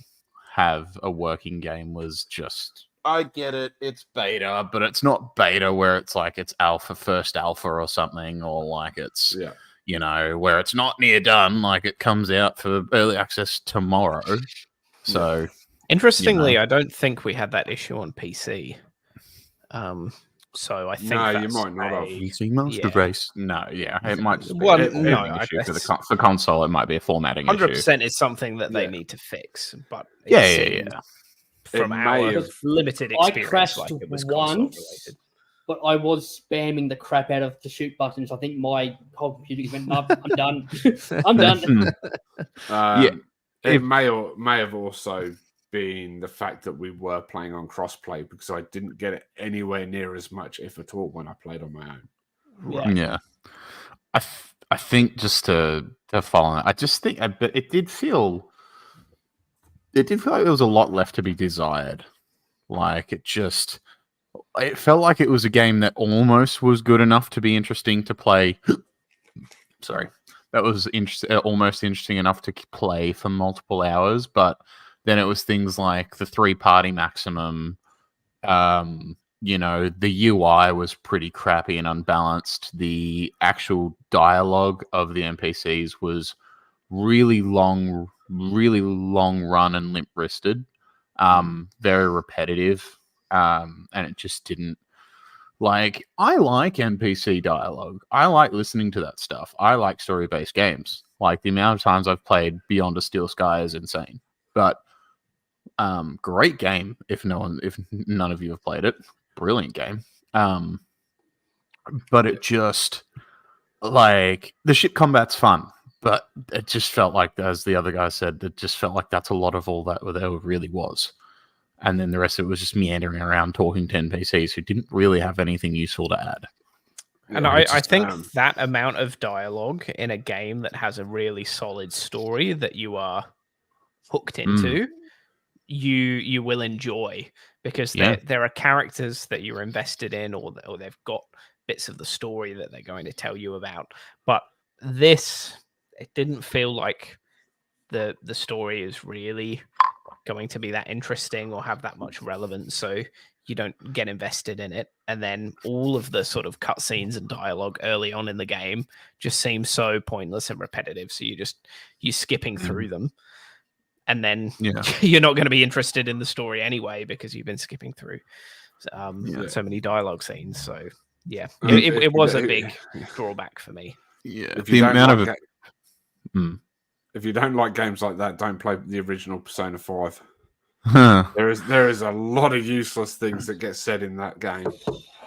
have a working game was just... I get it. It's beta, but it's not beta where it's like it's first alpha or something, or like it's, where it's not near done. Like it comes out for early access tomorrow. So, interestingly, I don't think we had that issue on PC. So I think you might not have PC Master Race. No, it might just be an issue for console. It might be a formatting 100% is something that they need to fix. But from our limited experience, I crashed it was once, but I was spamming the crap out of the shoot buttons. I think my whole computer went, "No, I'm done. I'm done." It may have also been the fact that we were playing on crossplay, because I didn't get it anywhere near as much, if at all, when I played on my own. Yeah. I think just to follow that, I just think but it did feel like there was a lot left to be desired. Like it felt like it was a game that almost was good enough to be interesting to play. Sorry. That was almost interesting enough to play for multiple hours, but then it was things like the 3-party maximum. The UI was pretty crappy and unbalanced. The actual dialogue of the NPCs was really long run and limp-wristed, very repetitive, and it just didn't. Like, I like NPC dialogue. I like listening to that stuff. I like story-based games. Like, the amount of times I've played Beyond a Steel Sky is insane. But great game. If none of you have played it, brilliant game. But it just, like, the ship combat's fun, but it just felt like, as the other guy said, it just felt like that's a lot of all that there really was. And then the rest of it was just meandering around talking to NPCs who didn't really have anything useful to add. And I think that amount of dialogue in a game that has a really solid story that you are hooked into, you will enjoy, because there are characters that you're invested in, or they've got bits of the story that they're going to tell you about. But it didn't feel like the story is really going to be that interesting or have that much relevance, so you don't get invested in it. And then all of the sort of cutscenes and dialogue early on in the game just seem so pointless and repetitive, so you're skipping through them, and then you're not going to be interested in the story anyway, because you've been skipping through so many dialogue scenes. So it was a big drawback for me. The amount of if you don't like games like that, don't play the original Persona 5. There is a lot of useless things that get said in that game.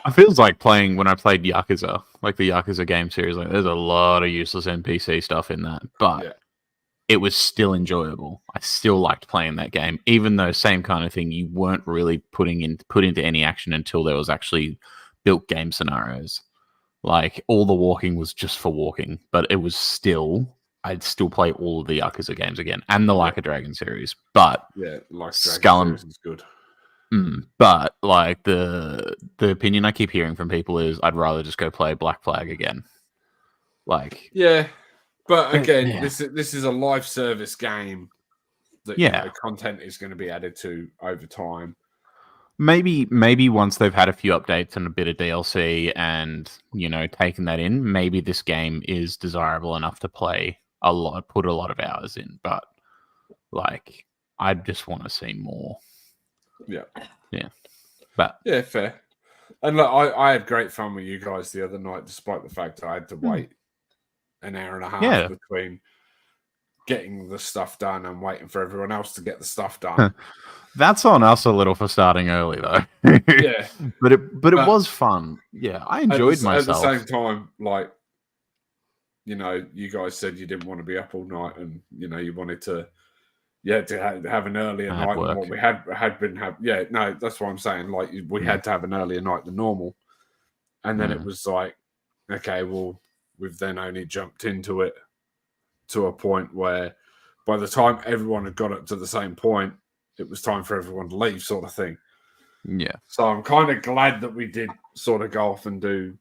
I feels like when I played Yakuza, like the Yakuza game series, like there's a lot of useless NPC stuff in that, but it was still enjoyable. I still liked playing that game, even though same kind of thing, you weren't really put into any action until there was actually built game scenarios. Like all the walking was just for walking, but it was still. I'd still play all of the Yakuza games again, and the Like a Dragon series. But Dragon series is good. But like the opinion I keep hearing from people is, I'd rather just go play Black Flag again. Like, but again, this is a live service game that content is going to be added to over time. Maybe once they've had a few updates and a bit of DLC and taken that in, maybe this game is desirable enough to play put a lot of hours in, but like I just want to see more. But fair. And look, I had great fun with you guys the other night, despite the fact that I had to wait an hour and a half between getting the stuff done and waiting for everyone else to get the stuff done. That's on us a little for starting early, though. but it was fun. I enjoyed myself. At the same time, like, you guys said you didn't want to be up all night, and you wanted to have an earlier night than what we had been having. No, that's what I'm saying. Like, we had to have an earlier night than normal, and then it was like, okay, well, we've then only jumped into it to a point where by the time everyone had got up to the same point, it was time for everyone to leave, sort of thing. So I'm kind of glad that we did sort of go off and do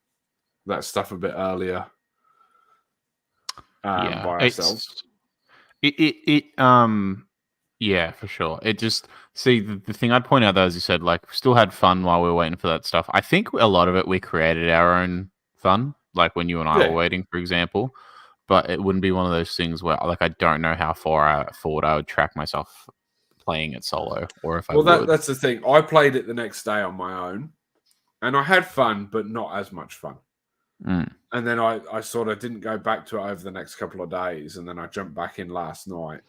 that stuff a bit earlier by ourselves. For sure. It just, the thing I'd point out though, as you said, like, we still had fun while we were waiting for that stuff. I think a lot of it, we created our own fun, like when you and I were waiting, for example. But it wouldn't be one of those things where, like, I don't know how far forward I would track myself playing it solo, or if I would. That's the thing. I played it the next day on my own, and I had fun, but not as much fun. And then I sort of didn't go back to it over the next couple of days, and then I jumped back in last night,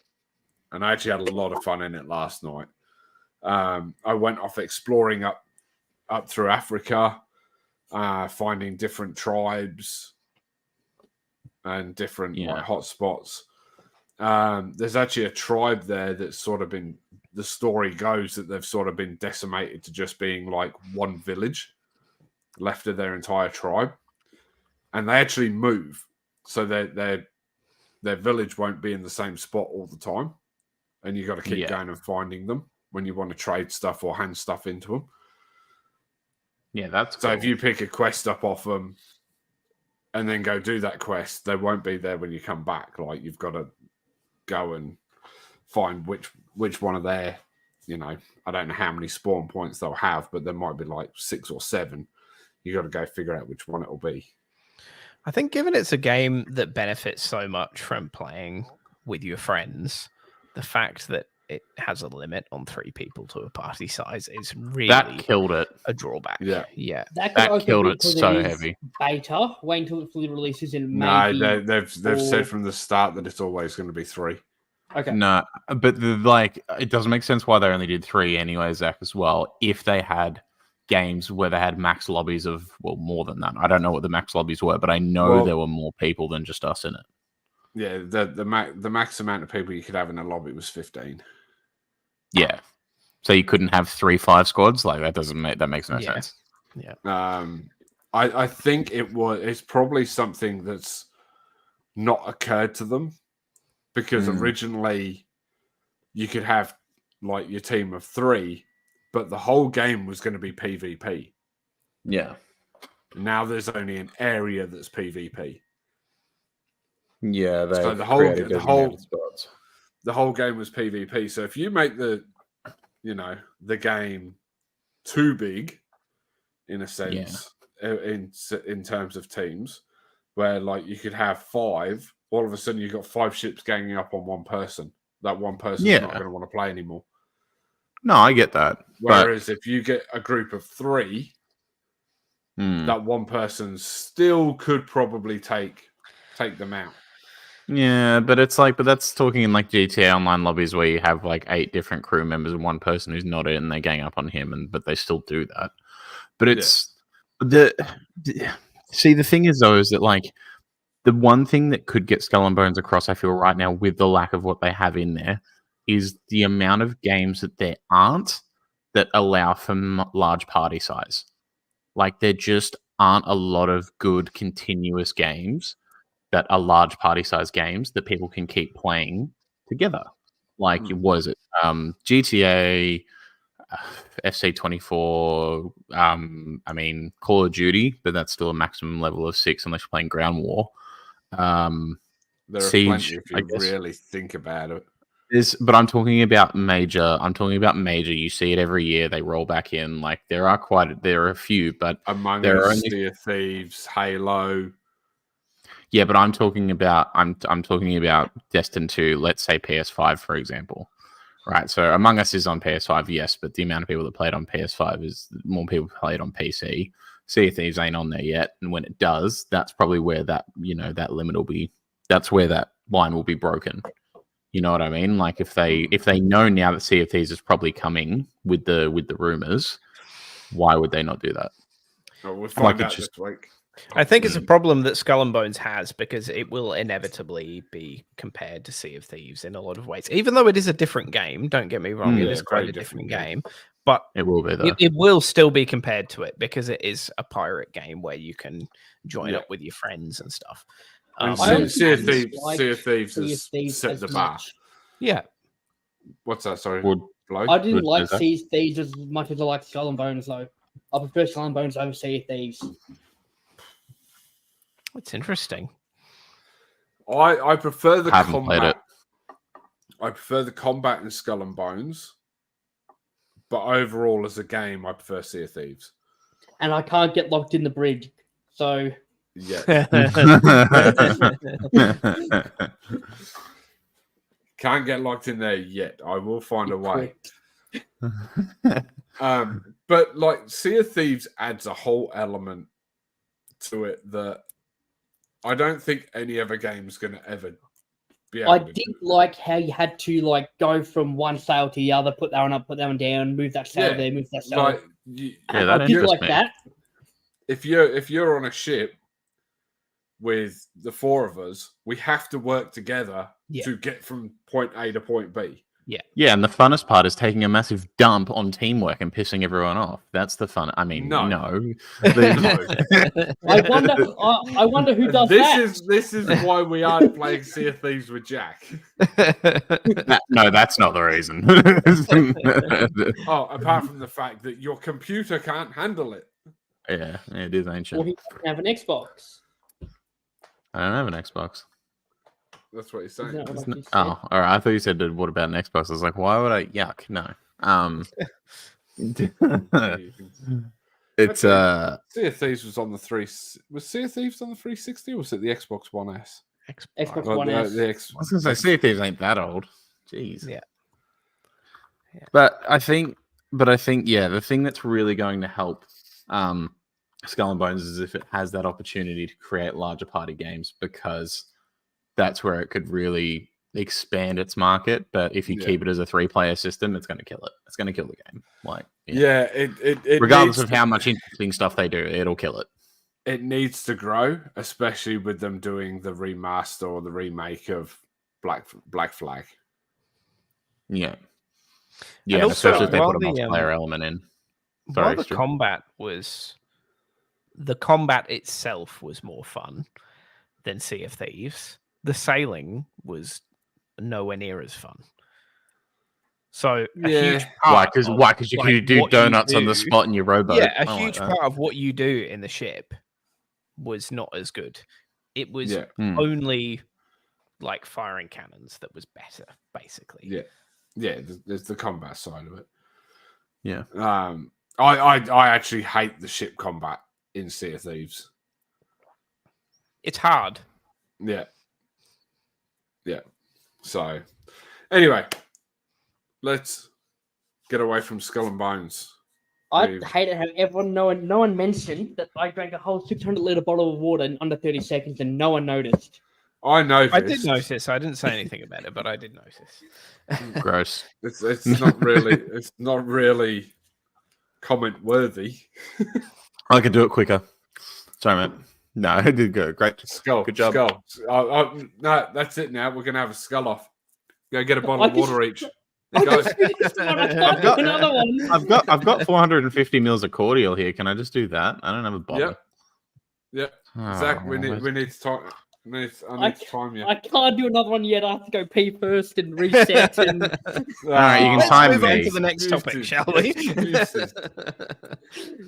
and I actually had a lot of fun in it last night. I went off exploring up through Africa, finding different tribes and different hot spots. There's actually a tribe there that's sort of been the story goes that they've sort of been decimated to just being like one village left of their entire tribe, and they actually move, so their village won't be in the same spot all the time, and you got to keep going and finding them when you want to trade stuff or hand stuff into them. Yeah, that's so cool. if you pick a quest up off them and then go do that quest, they won't be there when you come back. Like, you've got to go and find which one of their, I don't know how many spawn points they'll have, but there might be like 6 or 7. You got to go figure out which one it'll be. I think given it's a game that benefits so much from playing with your friends, the fact that it has a limit on 3 people to a party size is really that killed it. A drawback. Yeah. That killed it so heavy. Beta. Wait until it fully releases in May. No, they've said from the start that it's always going to be 3. Okay. No, but it doesn't make sense why they only did 3 anyway, Zach, as well. If they had games where they had max lobbies of, more than that. I don't know what the max lobbies were, but I know there were more people than just us in it. Yeah, the max amount of people you could have in a lobby was 15. Yeah. So you couldn't have 3-5 squads? Like, that makes no sense. Yeah. I think it's probably something that's not occurred to them, because originally you could have like your team of 3, but the whole game was going to be PvP. Yeah. Now there's only an area that's PvP. Yeah, so the whole game was PvP. So if you make the game too big, in a sense, in terms of teams, where like you could have 5, all of a sudden you've got 5 ships ganging up on one person. That one person's not going to want to play anymore. No, I get that. Whereas if you get a group of 3, that one person still could probably take them out. Yeah, but that's talking in like GTA Online lobbies where you have like 8 different crew members and one person who's not in, and they gang up on him, but they still do that. But it's see, the thing is though, is that like the one thing that could get Skull and Bones across, I feel right now, with the lack of what they have in there, is the amount of games that there aren't that allow for large party size. Like, there just aren't a lot of good continuous games that are large party size games that people can keep playing together. Like, what is it? GTA, FC24, Call of Duty, but that's still a maximum level of 6 unless you're playing Ground War. There are Siege, plenty if you really think about it. But I'm talking about major. You see it every year. They roll back in. Like, there are a few, but Among there Us, are only Sea of Thieves, Halo. Yeah, but I'm talking about Destined to, let's say, PS5, for example. Right. So Among Us is on PS5, yes, but the amount of people that play it on PS5 is more people play it on PC. Sea of Thieves ain't on there yet, and when it does, that's probably where that limit will be. That's where that line will be broken. You know what I mean? Like, if they know now that Sea of Thieves is probably coming with the rumors, why would they not do that? Oh, we'll find out this week. I think it's a problem that Skull and Bones has, because it will inevitably be compared to Sea of Thieves in a lot of ways. Even though it is a different game, don't get me wrong, it is quite a different game. But it will be, though. It will still be compared to it, because it is a pirate game where you can join up with your friends and stuff. Sea of Thieves has set the bar. Yeah. What's that? Sorry. I didn't like Sea of Thieves as much as I like Skull and Bones, though. I prefer Skull and Bones over Sea of Thieves. It's interesting. I prefer the Haven't played combat. it. I prefer the combat in Skull and Bones, but overall, as a game, I prefer Sea of Thieves. And I can't get locked in the bridge, so yeah. Can't get locked in there yet. I will find a way. But like, Sea of Thieves adds a whole element to it that I don't think any other game is going to ever be able I to did like how you had to like go from one sail to the other, put that one up, put that one down, move that sail there, move that sail. Like, that I did like that. If you're on a ship with the 4 of us, we have to work together to get from point A to point B. Yeah, and the funnest part is taking a massive dump on teamwork and pissing everyone off. That's the fun. I mean, no. I wonder who does that. This is why we aren't playing Sea of Thieves with Jack. No, that's not the reason. Apart from the fact that your computer can't handle it. Yeah, it is ancient. Or he doesn't have an Xbox. I don't have an Xbox. That's what he's saying. All right. I thought you said, "What about an Xbox?" I was like, "Why would I?" Yuck, no. It's Sea of Thieves was on the 3. Was Sea of Thieves on the 360 or was it the Xbox One S? Xbox One S. I was going to say Sea of Thieves ain't that old. Jeez. Yeah. But I think, the thing that's really going to help Skull and Bones is if it has that opportunity to create larger party games, because that's where it could really expand its market. But if you keep it as a 3-player system, it's going to kill it. It's going to kill the game. It regardless of how much interesting stuff they do, it'll kill it. It needs to grow, especially with them doing the remaster or the remake of Black Flag. Yeah, and also, especially if they put a multiplayer element in. While the combat itself was more fun than Sea of Thieves, the sailing was nowhere near as fun. So huge part why? Because you can do donuts on the spot in your rowboat. Yeah, a huge part of what you do in the ship was not as good. It was only like firing cannons that was better, basically. Yeah. There's the combat side of it. Yeah. I actually hate the ship combat in Sea of Thieves. It's hard. Yeah. So, anyway, let's get away from Skull and Bones. I hate it how no one mentioned that I drank a whole 600-liter bottle of water in under 30 seconds and no one noticed. I noticed. I did notice. I didn't say anything about it, but I did notice. Gross. It's not really comment worthy. I could do it quicker. Sorry, mate. No, I did good. Great. Skull. Good job. Skull. No, that's it now. We're going to have a skull off. Go get a bottle of water each. I've got 450 mils of cordial here. Can I just do that? I don't have a bottle. Yep. Zach, we need to talk. I need to time you. I can't do another one yet. I have to go pee first and reset. And... All right, you can time move me. on to the next topic, shall we?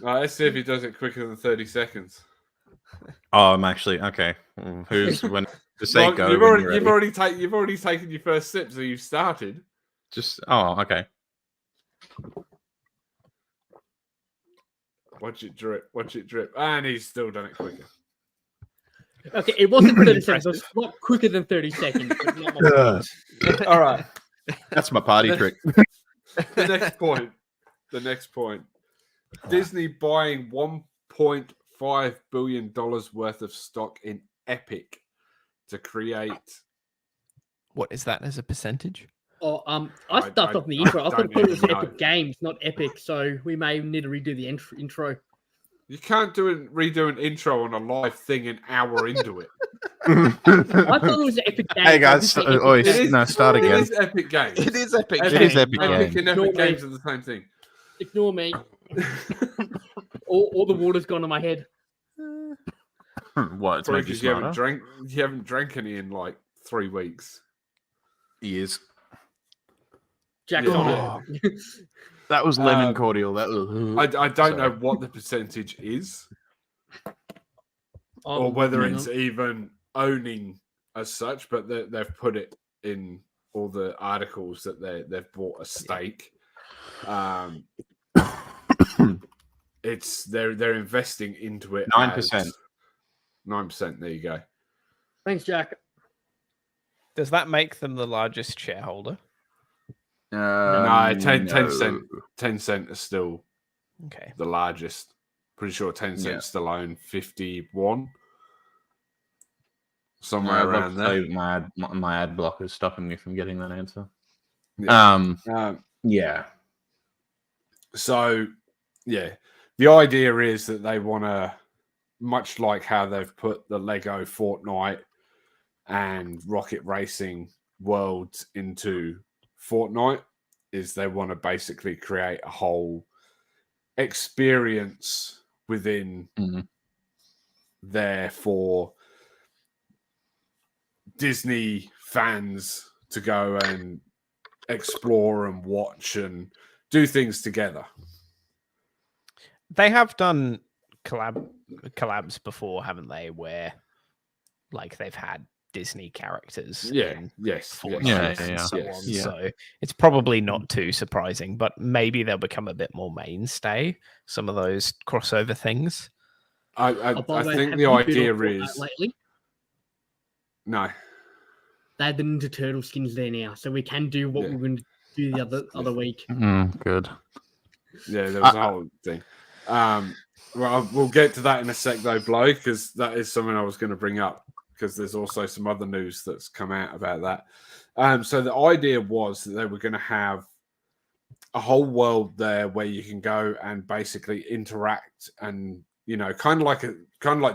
Let's see if he does it quicker than 30 seconds. Oh, I'm actually okay. Who's when to say go? You've already taken your first sip, so you've started. Okay. Watch it drip, and he's still done it quicker. Okay, it wasn't 30 seconds. It was a lot quicker than 30 seconds. All right, that's my party trick. The next point. Disney buying $1.5 billion worth of stock in Epic to create. What is that as a percentage? Oh, I stuffed off the intro. I thought it was Epic Games, not Epic. So we may need to redo the intro. You can't redo an intro on a live thing an hour into it. I thought it was Epic Games. Hey guys, start again. It is Epic Games. It is Epic Games. It is Epic Games. Games. And Epic Games are the same thing. Ignore me. all the water's gone to my head. What? It's made you smarter? You haven't drank any in like 3 weeks. Years. Jack's on it. That was lemon cordial. That was. I don't know what the percentage is, or whether it's even owning as such. But they've put it in all the articles that they've bought a stake. They're investing into it. 9%. 9%. There you go. Thanks, Jack. Does that make them the largest shareholder? No, 10% is still the largest. Pretty sure 10% still own 51. Somewhere around there. My ad blocker is stopping me from getting that answer. Yeah. So, the idea is that they want to, much like how they've put the Lego Fortnite and Rocket Racing worlds into Fortnite is they want to basically create a whole experience within there for Disney fans to go and explore and watch and do things together. They have done collabs before, haven't they? Where like they've had Disney characters. So it's probably not too surprising, but maybe they'll become a bit more mainstay. Some of those crossover things. I think the idea is lately. No. They had the Ninja Turtle skins there now, so we can do what we were going to do the other week. Good. Yeah, there was a whole thing. Well, we'll get to that in a sec, though, Blow, because that is something I was going to bring up, because there's also some other news that's come out about that. So the idea was that they were going to have a whole world there where you can go and basically interact and, you know, kind of like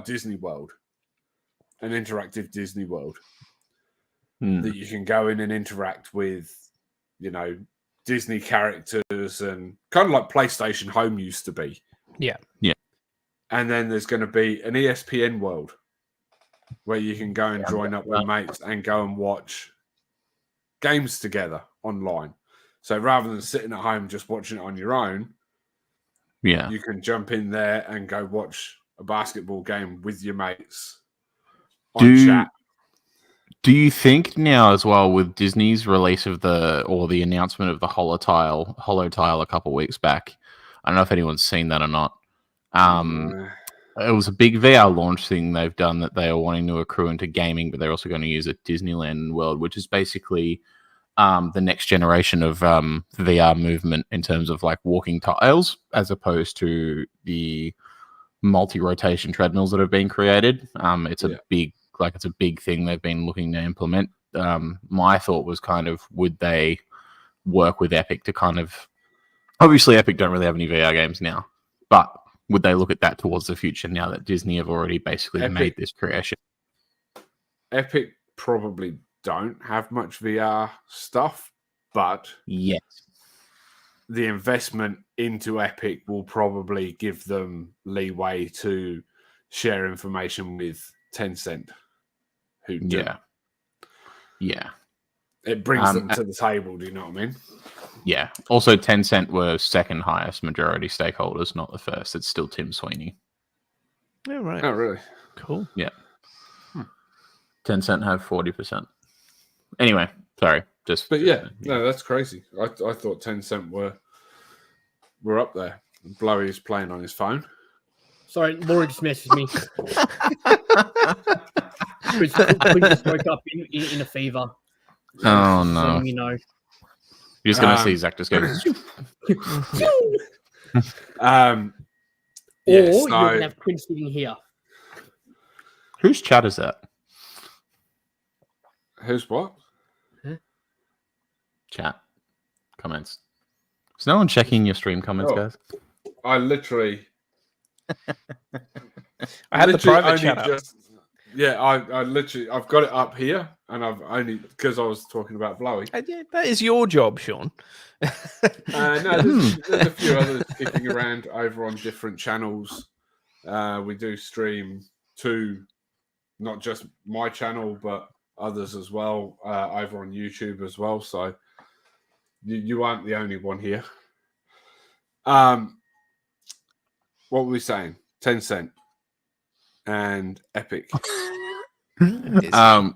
Disney World, an interactive Disney World. That you can go in and interact with, you know, Disney characters and kind of like PlayStation Home used to be. Yeah. And then there's going to be an ESPN world where you can go and join up with mates and go and watch games together online. So rather than sitting at home just watching it on your own, you can jump in there and go watch a basketball game with your mates on chat. Do you think now as well, with Disney's release of the announcement of the Holo Tile a couple of weeks back? I don't know if anyone's seen that or not. It was a big VR launch thing they've done that they are wanting to accrue into gaming, but they're also going to use at Disneyland World, which is basically the next generation of VR movement in terms of like walking tiles, as opposed to the multi-rotation treadmills that have been created. It's a big thing they've been looking to implement. My thought was kind of, would they work with Epic to kind of, obviously Epic don't really have any VR games now, but would they look at that towards the future now that Disney have already basically made this creation? Epic probably don't have much VR stuff, but yes, the investment into Epic will probably give them leeway to share information with Tencent. It brings them to the table. Do you know what I mean? Yeah. Also, Tencent were second highest majority stakeholders, not the first. It's still Tim Sweeney. Yeah, right. Oh, really? Cool. Yeah. Tencent have 40%. Anyway, sorry. But no, that's crazy. I thought Tencent were up there. Blowy's playing on his phone. Sorry, Laura just messaged me. Quinn just woke up in a fever. Oh no! So, you know, you're just gonna see Zach just go. Or you're gonna have Quinn sitting here. Whose chat is that? Who's what? Huh? Chat comments. Is no one checking your stream comments, guys? I literally. I had the private chat up. I've got it up here, and I've only because I was talking about Blowy. That is your job, Sean. No, there's a few others kicking around over on different channels. We do stream to not just my channel, but others as well, over on YouTube as well. So you aren't the only one here. What were we saying? Tencent and Epic. I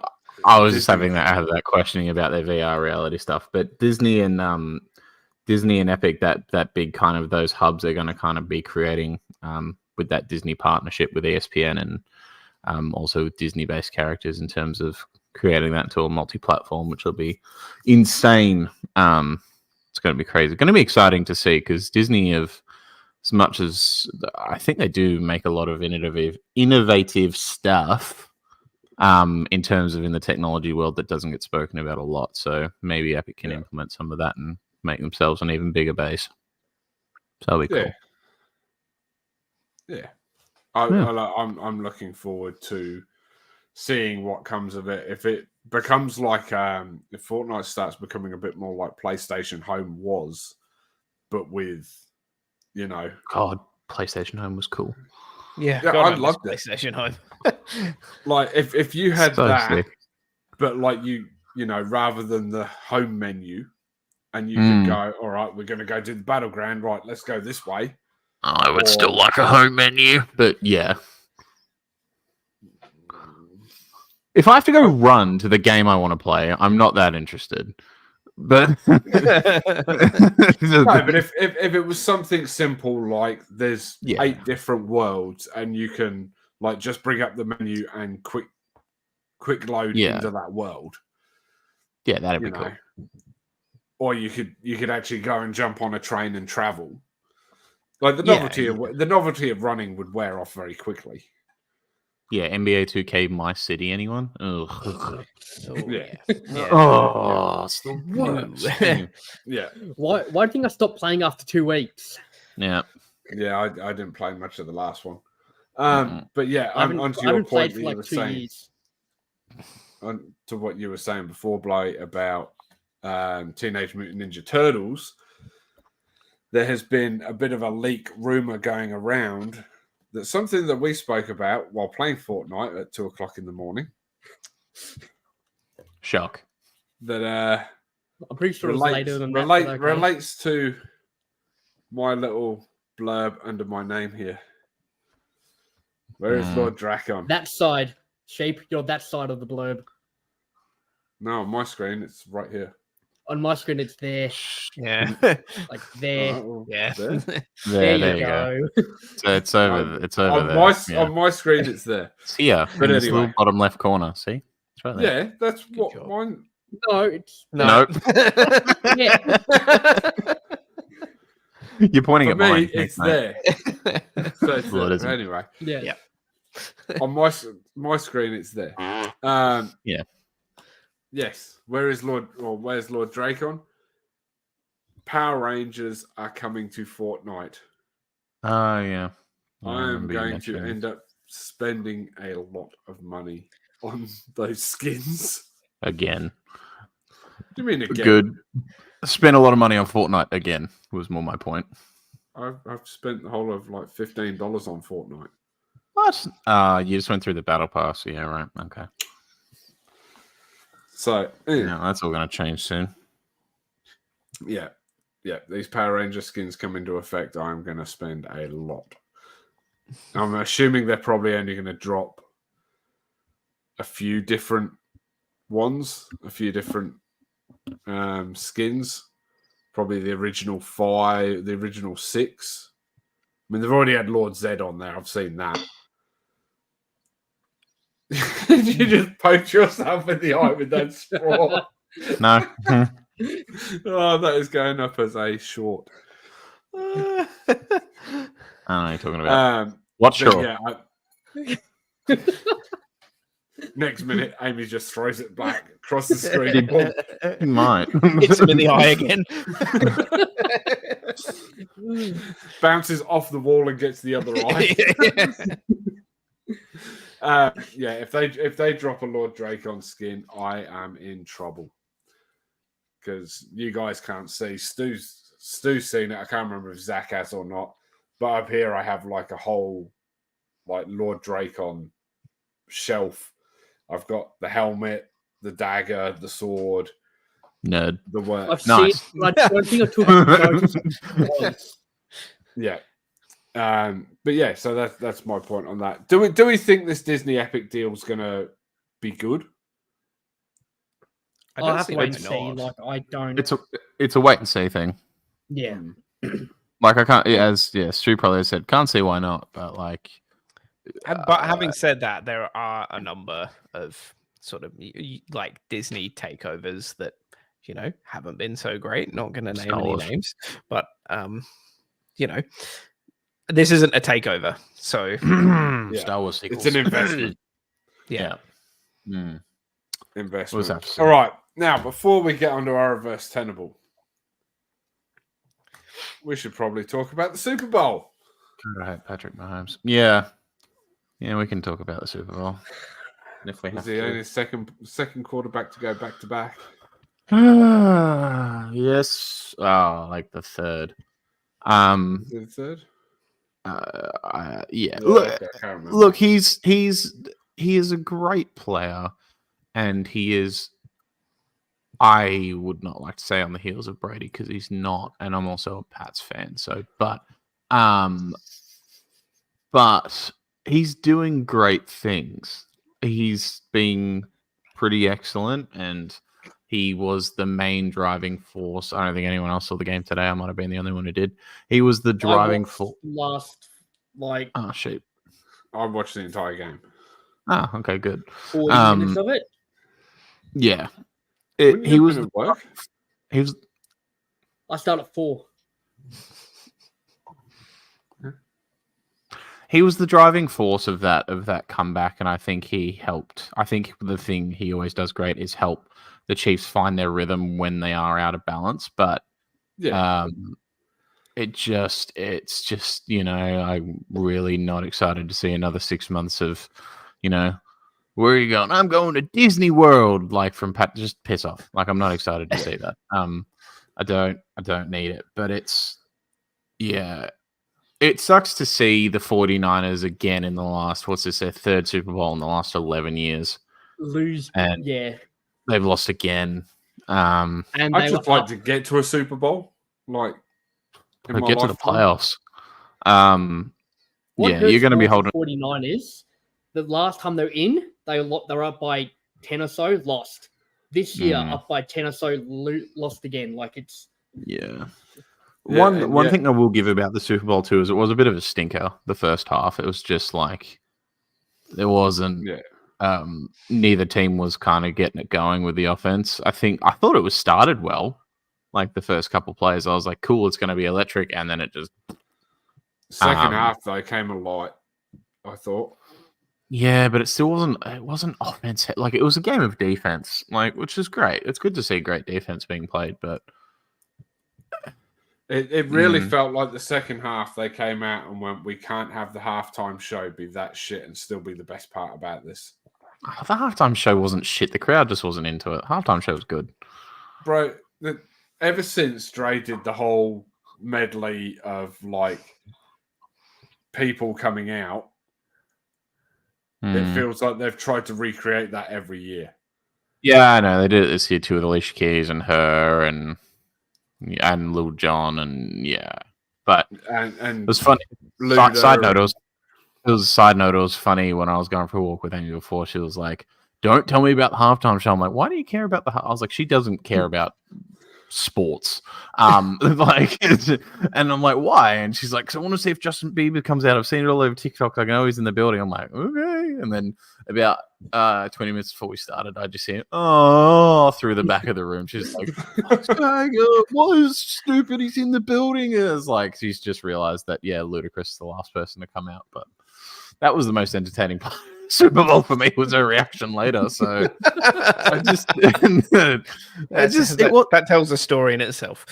was just having that questioning about their VR reality stuff, but Disney and Epic, that big kind of those hubs they're going to kind of be creating with that Disney partnership with ESPN and also with Disney-based characters in terms of creating that into a multi-platform, which will be insane. It's going to be crazy. It's going to be exciting to see because Disney have, as much as I think they do make a lot of innovative stuff in terms of in the technology world that doesn't get spoken about a lot. So maybe Epic can implement some of that and make themselves an even bigger base. So that'll be cool. Yeah. I'm looking forward to seeing what comes of it. If it becomes like if Fortnite starts becoming a bit more like PlayStation Home was, but with God, PlayStation Home was cool. Yeah, God, I loved PlayStation Home. Like if you had So that, sick. but like rather than the home menu, and you could go, all right, we're going to go to the battleground. Right, let's go this way. I would still like a home menu, but yeah. If I have to go run to the game I want to play, I'm not that interested. But no, but if it was something simple like there's 8 different worlds and you can like just bring up the menu and quick load into that world. Yeah, that'd be cool. Or you could actually go and jump on a train and travel. Like the novelty of running would wear off very quickly. Yeah, NBA 2K My City, anyone? Ugh. Yeah. Oh, it's the worst. Yeah. Why do you think I stopped playing after 2 weeks? Yeah. Yeah, I didn't play much of the last one. But yeah, onto your point that you were saying. To what you were saying before, Blight, about Teenage Mutant Ninja Turtles, there has been a bit of a leak rumor going around that something that we spoke about while playing Fortnite at 2:00 in the morning. Shock. That I'm pretty sure it's later than that. Relates to my little blurb under my name here. Where is Lord Dracon? That side. Sheep, you're that side of the blurb. No, on my screen, it's right here. On my screen, it's there. Yeah. Like there. Yeah. There you go. So it's over. It's over on there. On my screen, it's there. It's here. But in this anyway. little bottom left corner. See? It's right there. Yeah, that's Good what job. mine. No, it's No. yeah. You're pointing For at me, mine. it's mate. there. So it's Well, it there. isn't. Anyway, Yeah. on my screen, it's there. Yeah. Yes. Where's Lord Dracon? Power Rangers are coming to Fortnite. Oh, yeah. I am going to end up spending a lot of money on those skins. Again. What do you mean again? Good. Spent a lot of money on Fortnite again, was more my point. I've spent the whole of like $15 on Fortnite. What? You just went through the battle pass. Yeah, right. Okay. So, Yeah, that's all going to change soon. yeah. These Power Ranger skins come into effect. I'm going to spend a lot. I'm assuming they're probably only going to drop a few different ones, a few different skins. Probably the original 5, the original 6. I mean, they've already had Lord Zed on there. I've seen that. Did you just poke yourself in the eye with that straw? No. Oh, that is going up as a short. I don't know what you're talking about. What But short? yeah, next minute, Amy just throws it back across the screen. He might. Hits him in the eye again. Bounces off the wall and gets the other eye. If they drop a Lord Dracon skin, I am in trouble. Because you guys can't see. Stu's seen it. I can't remember if Zach has or not. But up here I have like a whole like Lord Dracon shelf. I've got the helmet, the dagger, the sword, Nerd. the word. I've Nice. seen. I don't think I took notice once. Yeah. But yeah, so that's my point on that. Do we think this Disney Epic deal is gonna be good? I'll have to wait and why see. not. Like I don't. It's a wait and see thing. Yeah. Like I can't, as Stu probably said, can't see why not. But like, But having said that, there are a number of sort of like Disney takeovers that haven't been so great. Not going to name any names, but this isn't a takeover, so Star Wars sequels. It's an investment. yeah. Investment. What's All right. Now, before we get onto our reverse tenable, we should probably talk about the Super Bowl. Right, Patrick Mahomes. Yeah, we can talk about the Super Bowl. If we Was he only second quarterback to go back to back? Yes. Oh, like the third. Is it the third? Yeah. Look, he is a great player, and he is. I would not like to say on the heels of Brady because he's not, and I'm also a Pats fan. So, but he's doing great things. He's being pretty excellent, and he was the main driving force. I don't think anyone else saw the game today. I might have been the only one who did. He was the driving force. Oh, shit. I watched the entire game. Oh, okay, good. 40 minutes of it? Yeah. He was at work. I started at 4. He was the driving force of that comeback, and I think he helped. I think the thing he always does great is help the Chiefs find their rhythm when they are out of balance. But it's just I'm really not excited to see another 6 months of, where are you going? I'm going to Disney World, like from Pat. Just piss off. Like, I'm not excited to see that. I don't need it, but it sucks to see the 49ers again in the last, their third Super Bowl in the last 11 years. Lose. And they've lost again. And I'd just like to get to a Super Bowl. Like, get to the playoffs. You're going to be holding 49ers. The last time they're in, they were up by 10 or so, lost. This year, up by 10 or so, lost again. Like, it's... Yeah. One thing I will give about the Super Bowl too is it was a bit of a stinker the first half. It was just like there wasn't neither team was kind of getting it going with the offense. I thought it was started well. Like the first couple plays, I was like, cool, it's gonna be electric, and then it just second half though came alight, I thought. Yeah, but it still wasn't offense. Like, it was a game of defense, like, which is great. It's good to see great defense being played, but It really felt like the second half they came out and went, we can't have the halftime show be that shit and still be the best part about this. The halftime show wasn't shit. The crowd just wasn't into it. Halftime show was good. Bro, ever since Dre did the whole medley of, like, people coming out, it feels like they've tried to recreate that every year. Yeah, I know. They did it this year too with Alicia Keys and her and Lil Jon but it was funny. Side note, it was funny when I was going for a walk with Amy before. She was like, "Don't tell me about the halftime show." I'm like, "Why do you care about the?" I was like, "She doesn't care about sports." Like, and I'm like, "Why?" And she's like, "'Cause I want to see if Justin Bieber comes out. I've seen it all over TikTok. I know he's in the building." I'm like, "Okay." And then about 20 minutes before we started, I just hear through the back of the room. She's like, "What is stupid? He's in the building." It's like she's just realized that Ludacris is the last person to come out. But that was the most entertaining part. Super Bowl for me was her reaction later. So that tells a story in itself.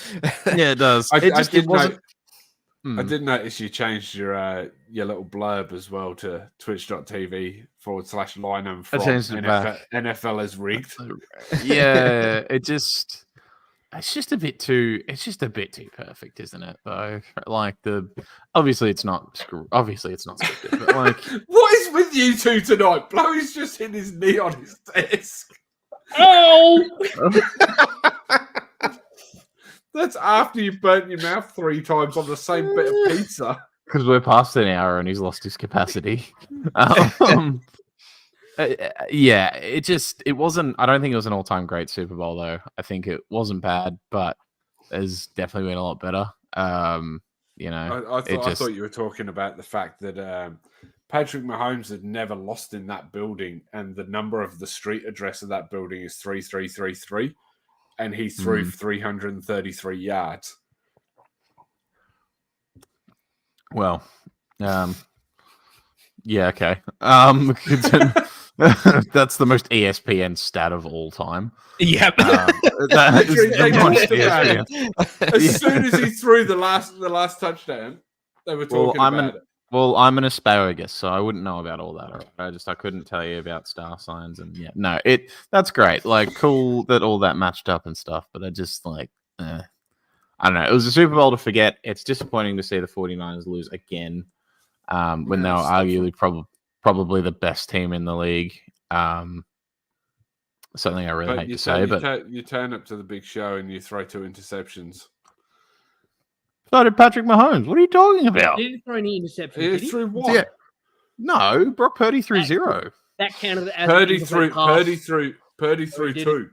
Yeah, it does. I did notice you changed your little blurb as well to twitch.tv/Lynham from NFL is rigged. Yeah, it's just a bit too perfect, isn't it? Though, like obviously it's not scripted, but like, what is with you two tonight? Blowy's just hit his knee on his desk. Oh. That's after you burnt your mouth 3 times on the same bit of pizza. Because we're past an hour and he's lost his capacity. It wasn't. I don't think it was an all-time great Super Bowl though. I think it wasn't bad, but it's definitely been a lot better. I thought you were talking about the fact that Patrick Mahomes had never lost in that building, and the number of the street address of that building is 3333. And he threw 333 yards. Well, okay. That's the most ESPN stat of all time. Yep. As soon as he threw the last touchdown, they were talking about it. Well, I'm an asparagus, so I wouldn't know about all that. Right? I couldn't tell you about star signs and that's great. Like, cool that all that matched up and stuff, but I just I don't know. It was a Super Bowl to forget. It's disappointing to see the 49ers lose again when they were arguably probably the best team in the league. Something I really hate to say, but you turn up to the big show and you throw 2 interceptions. So did Patrick Mahomes. What are you talking about? He didn't throw any interceptions. He threw 1. Yeah. No, Brock Purdy threw 0. That counted as Purdy threw 2.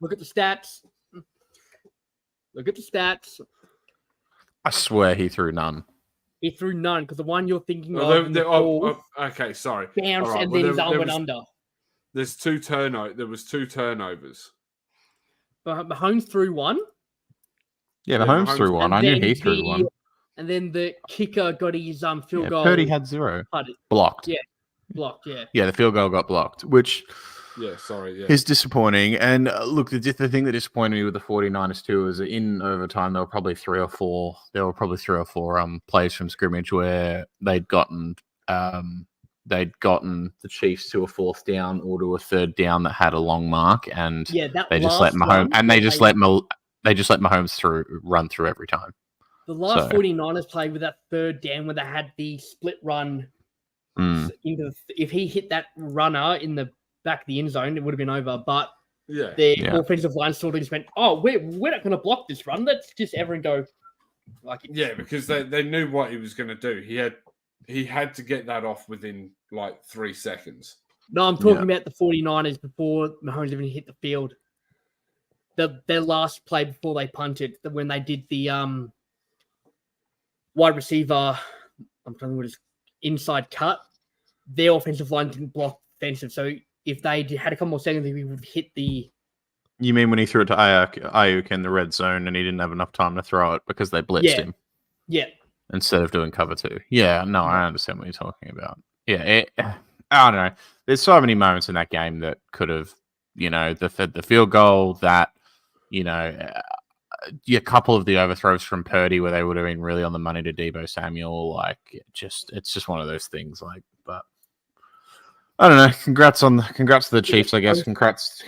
Look at the stats. I swear he threw none. He threw none because the one you're thinking okay, sorry. Bounced and then his arm went under. There was 2 turnovers. But Mahomes threw 1. Yeah, Mahomes threw 1. I knew he threw 1. And then the kicker got his field goal. Purdy had 0. Blocked. Yeah, blocked. Yeah. Yeah, the field goal got blocked, which is disappointing. And look, the thing that disappointed me with the 49ers too is that in overtime there were probably 3 or 4 plays from scrimmage where they'd gotten the Chiefs to a 4th down or to a 3rd down that had a long mark, and they just let Mahomes run through every time. The last 49ers played with that 3rd down where they had the split run. If he hit that runner in the back of the end zone, it would have been over. But the offensive line sort of just went, "Oh, we're not going to block this run. Let's just everyone go." Because they knew what he was going to do. He had to get that off within 3 seconds. No, I'm talking about the 49ers before Mahomes even hit the field. Their last play before they punted, when they did the wide receiver, I'm trying to what is inside cut. Their offensive line didn't block defensive, so if they had a couple more seconds, we would have hit the. You mean when he threw it to Ayuk in the red zone and he didn't have enough time to throw it because they blitzed him? Yeah. Instead of doing cover 2. Yeah, no, I understand what you're talking about. Yeah, I don't know. There's so many moments in that game that could have, the field goal, that, a couple of the overthrows from Purdy where they would have been really on the money to Deebo Samuel. It's just one of those things. But I don't know. Congrats to the Chiefs, I guess. Congrats to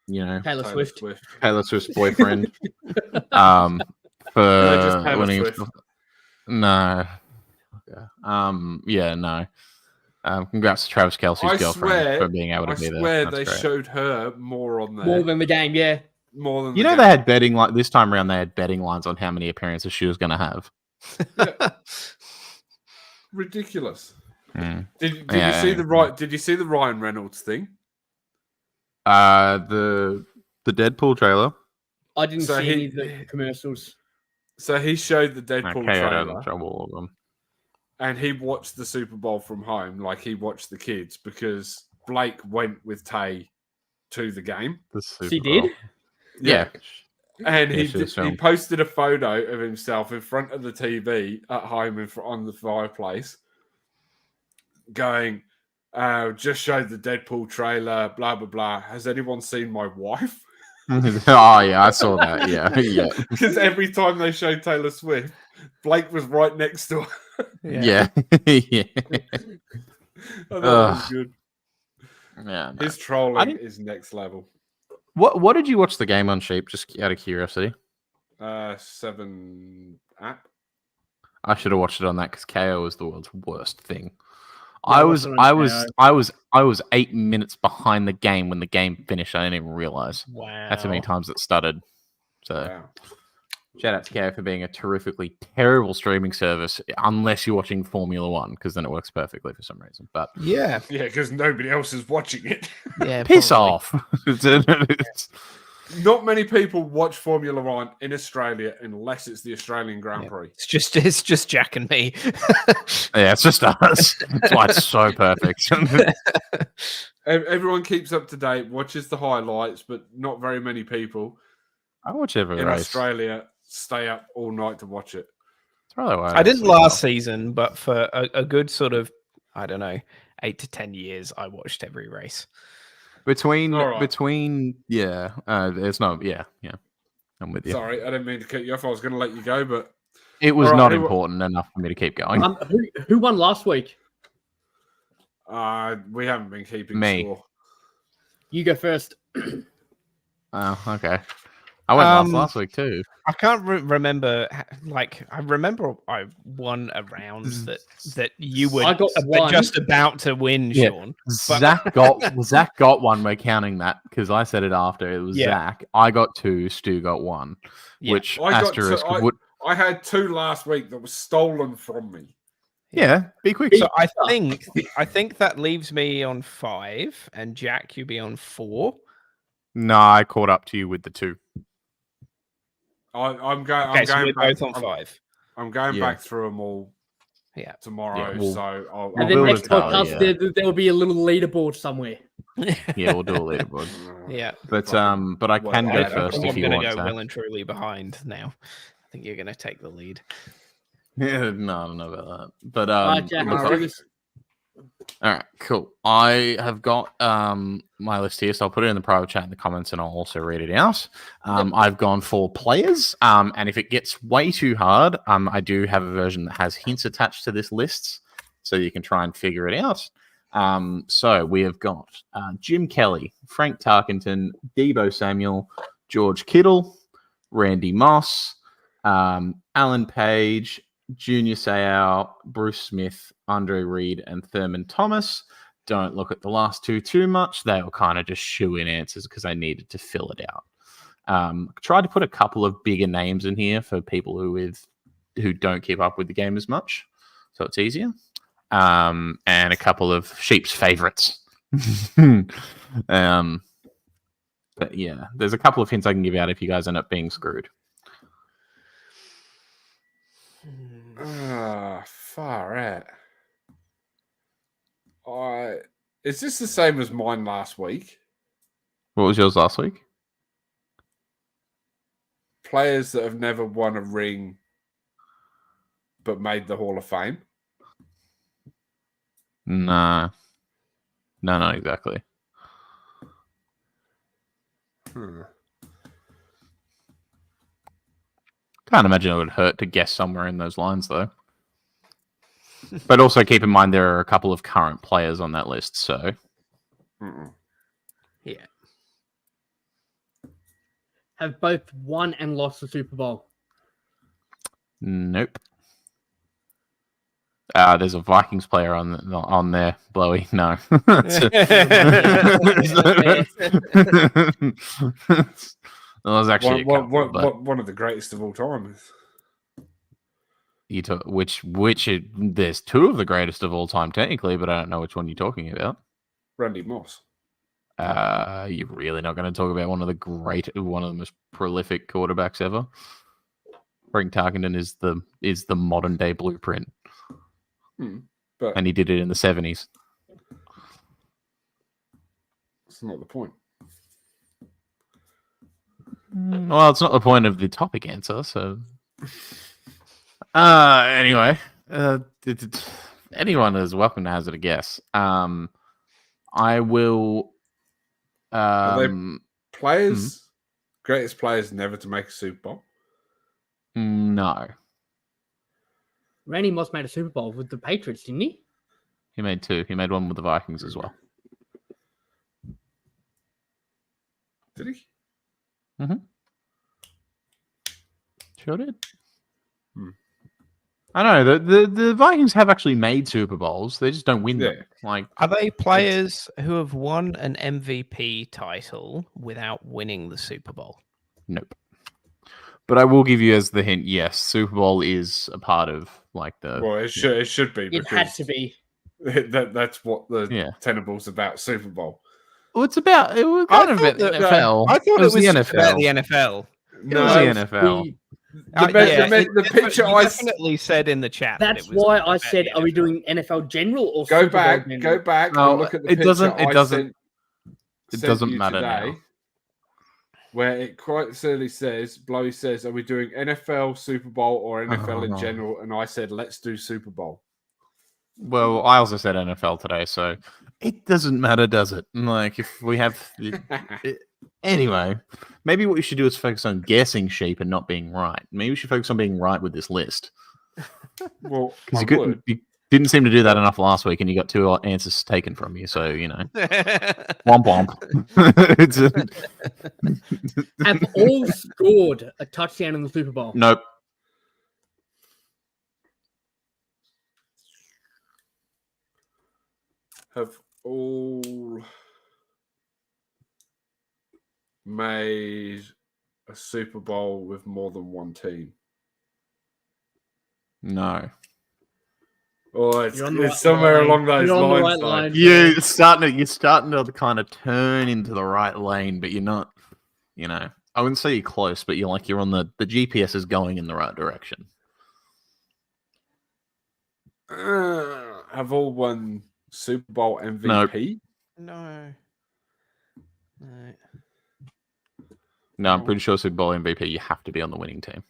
Taylor Swift's boyfriend. For winning. No. No. Congrats to Travis Kelce's girlfriend for being able to be there. I swear they showed her more on there. More than the game, yeah. More than they had betting this time around. They had betting lines on how many appearances she was going to have. Ridiculous. Did you see the Ryan Reynolds thing? The Deadpool trailer. I didn't see any of the commercials. So he showed the Deadpool trailer. All of them. And he watched the Super Bowl from home, like he watched the kids, because Blake went with Tay to the game. He did? Yeah. And he posted a photo of himself in front of the TV at home on the fireplace going, just showed the Deadpool trailer, blah, blah, blah. Has anyone seen my wife? Oh, yeah, I saw that. Yeah. Because every time they showed Taylor Swift, Blake was right next to her. Yeah. I thought that was good. Yeah, no. His trolling is next level. What did you watch the game on, Sheep? Just out of curiosity. 7 app. I should have watched it on that because KO is the world's worst thing. I was 8 minutes behind the game when the game finished. I didn't even realize. Wow. That's how many times it stuttered. So wow. Shout out to KO for being a terrifically terrible streaming service, unless you're watching Formula One, because then it works perfectly for some reason. But yeah, because nobody else is watching it. Yeah, piss off. Not many people watch Formula One in Australia unless it's the Australian Grand Prix. It's just Jack and me. Yeah, it's just us. That's why it's so perfect. Everyone keeps up to date, watches the highlights, but not very many people. I watch every in race. Australia stay up all night to watch it. That's probably why I didn't last season, but for a good sort of 8 to 10 years, I watched every race. There's no, I'm with you. Sorry, I didn't mean to cut you off. I was going to let you go, but It was All right, not important enough for me to keep going. Who won last week? We haven't been keeping Me. score. You go first. Oh, okay. I went last week too. I can't remember. I remember I won a round that you were just about to win, Yeah. Sean. Zach got one. We're counting that because I said it after. It was Zach. I got 2. Stu got 1. Yeah. Which I I had 2 last week that was stolen from me. Yeah, be quick. So I think that leaves me on 5, and Jack, you'll be on 4. No, I caught up to you with the 2. I'm going. Okay, I'm so going we're back. both on 5. I'm going back through them all. Yeah. Tomorrow. Yeah, So I'll And then build next a tally, podcast, there will be a little leaderboard somewhere. Yeah, we'll do a leaderboard. Yeah. But I can go first if I'm you going want to go to. well and truly behind now. I think you're going to take the lead. Yeah, no, I don't know about that. But Jack, all right, cool. I have got my list here, so I'll put it in the private chat in the comments, and I'll also read it out. I've gone for players, and if it gets way too hard, I do have a version that has hints attached to this list, so you can try and figure it out. So we have got Jim Kelly, Frank Tarkenton, Deebo Samuel, George Kittle, Randy Moss, Alan Page, Junior Seau, Bruce Smith, Andre Reed, and Thurman Thomas. Don't look at the last 2 too much. They were kind of just shoe-in answers because I needed to fill it out. Tried to put a couple of bigger names in here for people who don't keep up with the game as much, so it's easier. And a couple of sheep's favorites. But yeah, there's a couple of hints I can give out if you guys end up being screwed. Far out. Is this the same as mine last week? What was yours last week? Players that have never won a ring but made the Hall of Fame? No, not exactly. Can't imagine it would hurt to guess somewhere in those lines, though. But also keep in mind there are a couple of current players on that list, so... Yeah. Have both won and lost the Super Bowl. Nope. There's a Vikings player on there, Blowy. No. That was actually one of the greatest of all time. There's 2 of the greatest of all time technically, but I don't know which one you're talking about. Randy Moss. You're really not going to talk about one of the most prolific quarterbacks ever. Frank Tarkenton is the modern day blueprint, and he did it in the 70s. That's not the point. Well, it's not the point of the topic answer, so... Anyway, anyone is welcome to hazard a guess. I will... Are they players? Greatest players never to make a Super Bowl? No. Randy Moss made a Super Bowl with the Patriots, didn't he? He made 2. He made one with the Vikings as well. Did he? Mm-hmm. Sure did. I know the Vikings have actually made Super Bowls. They just don't win them. Are they players who have won an MVP title without winning the Super Bowl? Nope. But I will give you as the hint. Yes, Super Bowl is a part of the. Well, it should be. It had to be. That's what the Tenable's about. Super Bowl. Well, it's about. It was kind of about the NFL. I thought it was the NFL. About the NFL. No, it was the NFL. The picture I definitely said in the chat. That's why I said, "Are we doing NFL general or go Super back? Bowl Go back. No, and look at the it doesn't. picture It doesn't. It doesn't matter today, now. Where it quite clearly says, Blowy says, "Are we doing NFL, Super Bowl, or NFL in general?" And I said, "Let's do Super Bowl." Well, I also said NFL today, so it doesn't matter, does it? If we have, Anyway, maybe what we should do is focus on guessing sheep and not being right. Maybe we should focus on being right with this list. Well, Because you didn't seem to do that enough last week, and you got 2 answers taken from you. So womp womp. Have all scored a touchdown in the Super Bowl? Nope. Have all made a Super Bowl with more than one team? No. Oh, it's somewhere along those lines. You're starting to kind of turn into the right lane, but you're not. I wouldn't say you're close, but you're on the GPS is going in the right direction. Have all won Super Bowl MVP? No. No, I'm pretty sure Super Bowl MVP, you have to be on the winning team.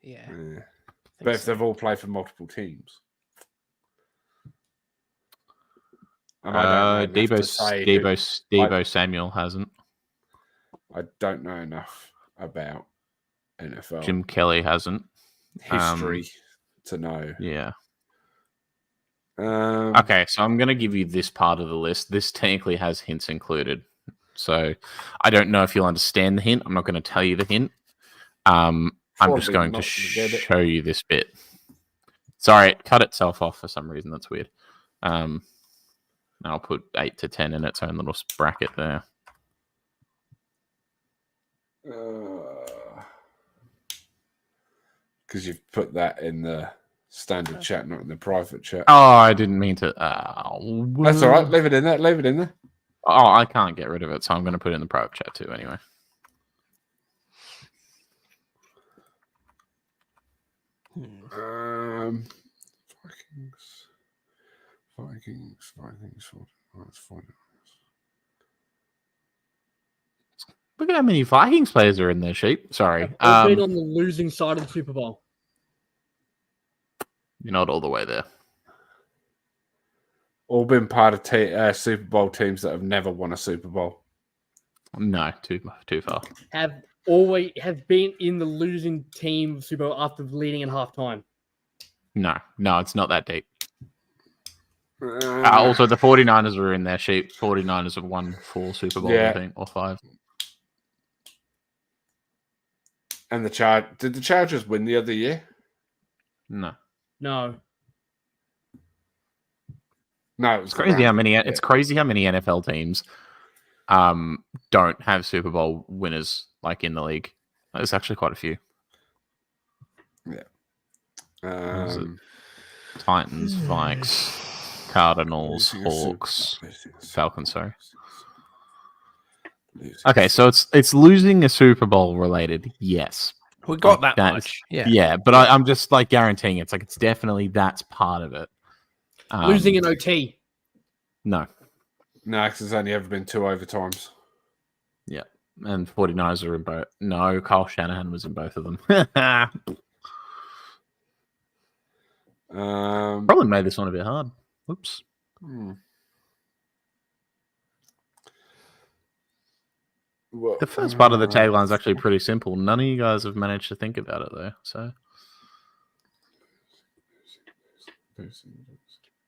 Yeah. But if they've all played for multiple teams. And Debo Samuel hasn't. I don't know enough about NFL Jim Kelly hasn't. history to know. Yeah. Okay, so I'm going to give you this part of the list. This technically has hints included. So I don't know if you'll understand the hint. I'm not going to tell you the hint. I'm just going to show you this bit. Sorry, it cut itself off for some reason. That's weird. I'll put 8 to 10 in its own little bracket there. Because you've put that in the standard chat, not in the private chat. Oh, I didn't mean to. That's all right. Leave it in there. Oh, I can't get rid of it, so I'm going to put it in the private chat too anyway. Vikings. Let's find it. Look at how many Vikings players are in there, sheep. Sorry. Been on the losing side of the Super Bowl. You're not all the way there. All been part of Super Bowl teams that have never won a Super Bowl. No, too far. Have been in the losing team of Super Bowl after leading at halftime. No, it's not that deep. Also, the 49ers are in there, sheep. 49ers have won 4 Super Bowls, I think, or 5. And did the Chargers win the other year? No. No, it was crazy how many. It's crazy how many NFL teams don't have Super Bowl winners like in the league. There's actually quite a few. Yeah. Titans, Vikes, Cardinals, Hawks, Falcons. Sorry. Okay, so it's losing a Super Bowl related. Yes, we got that much. Yeah, but I'm just guaranteeing it's definitely that's part of it. Losing an OT. No, because there's only ever been 2 overtimes. Yeah, and 49ers are in both. No, Kyle Shanahan was in both of them. Probably made this one a bit hard. Whoops. Well, the first part of the tagline is actually pretty simple. None of you guys have managed to think about it though. So,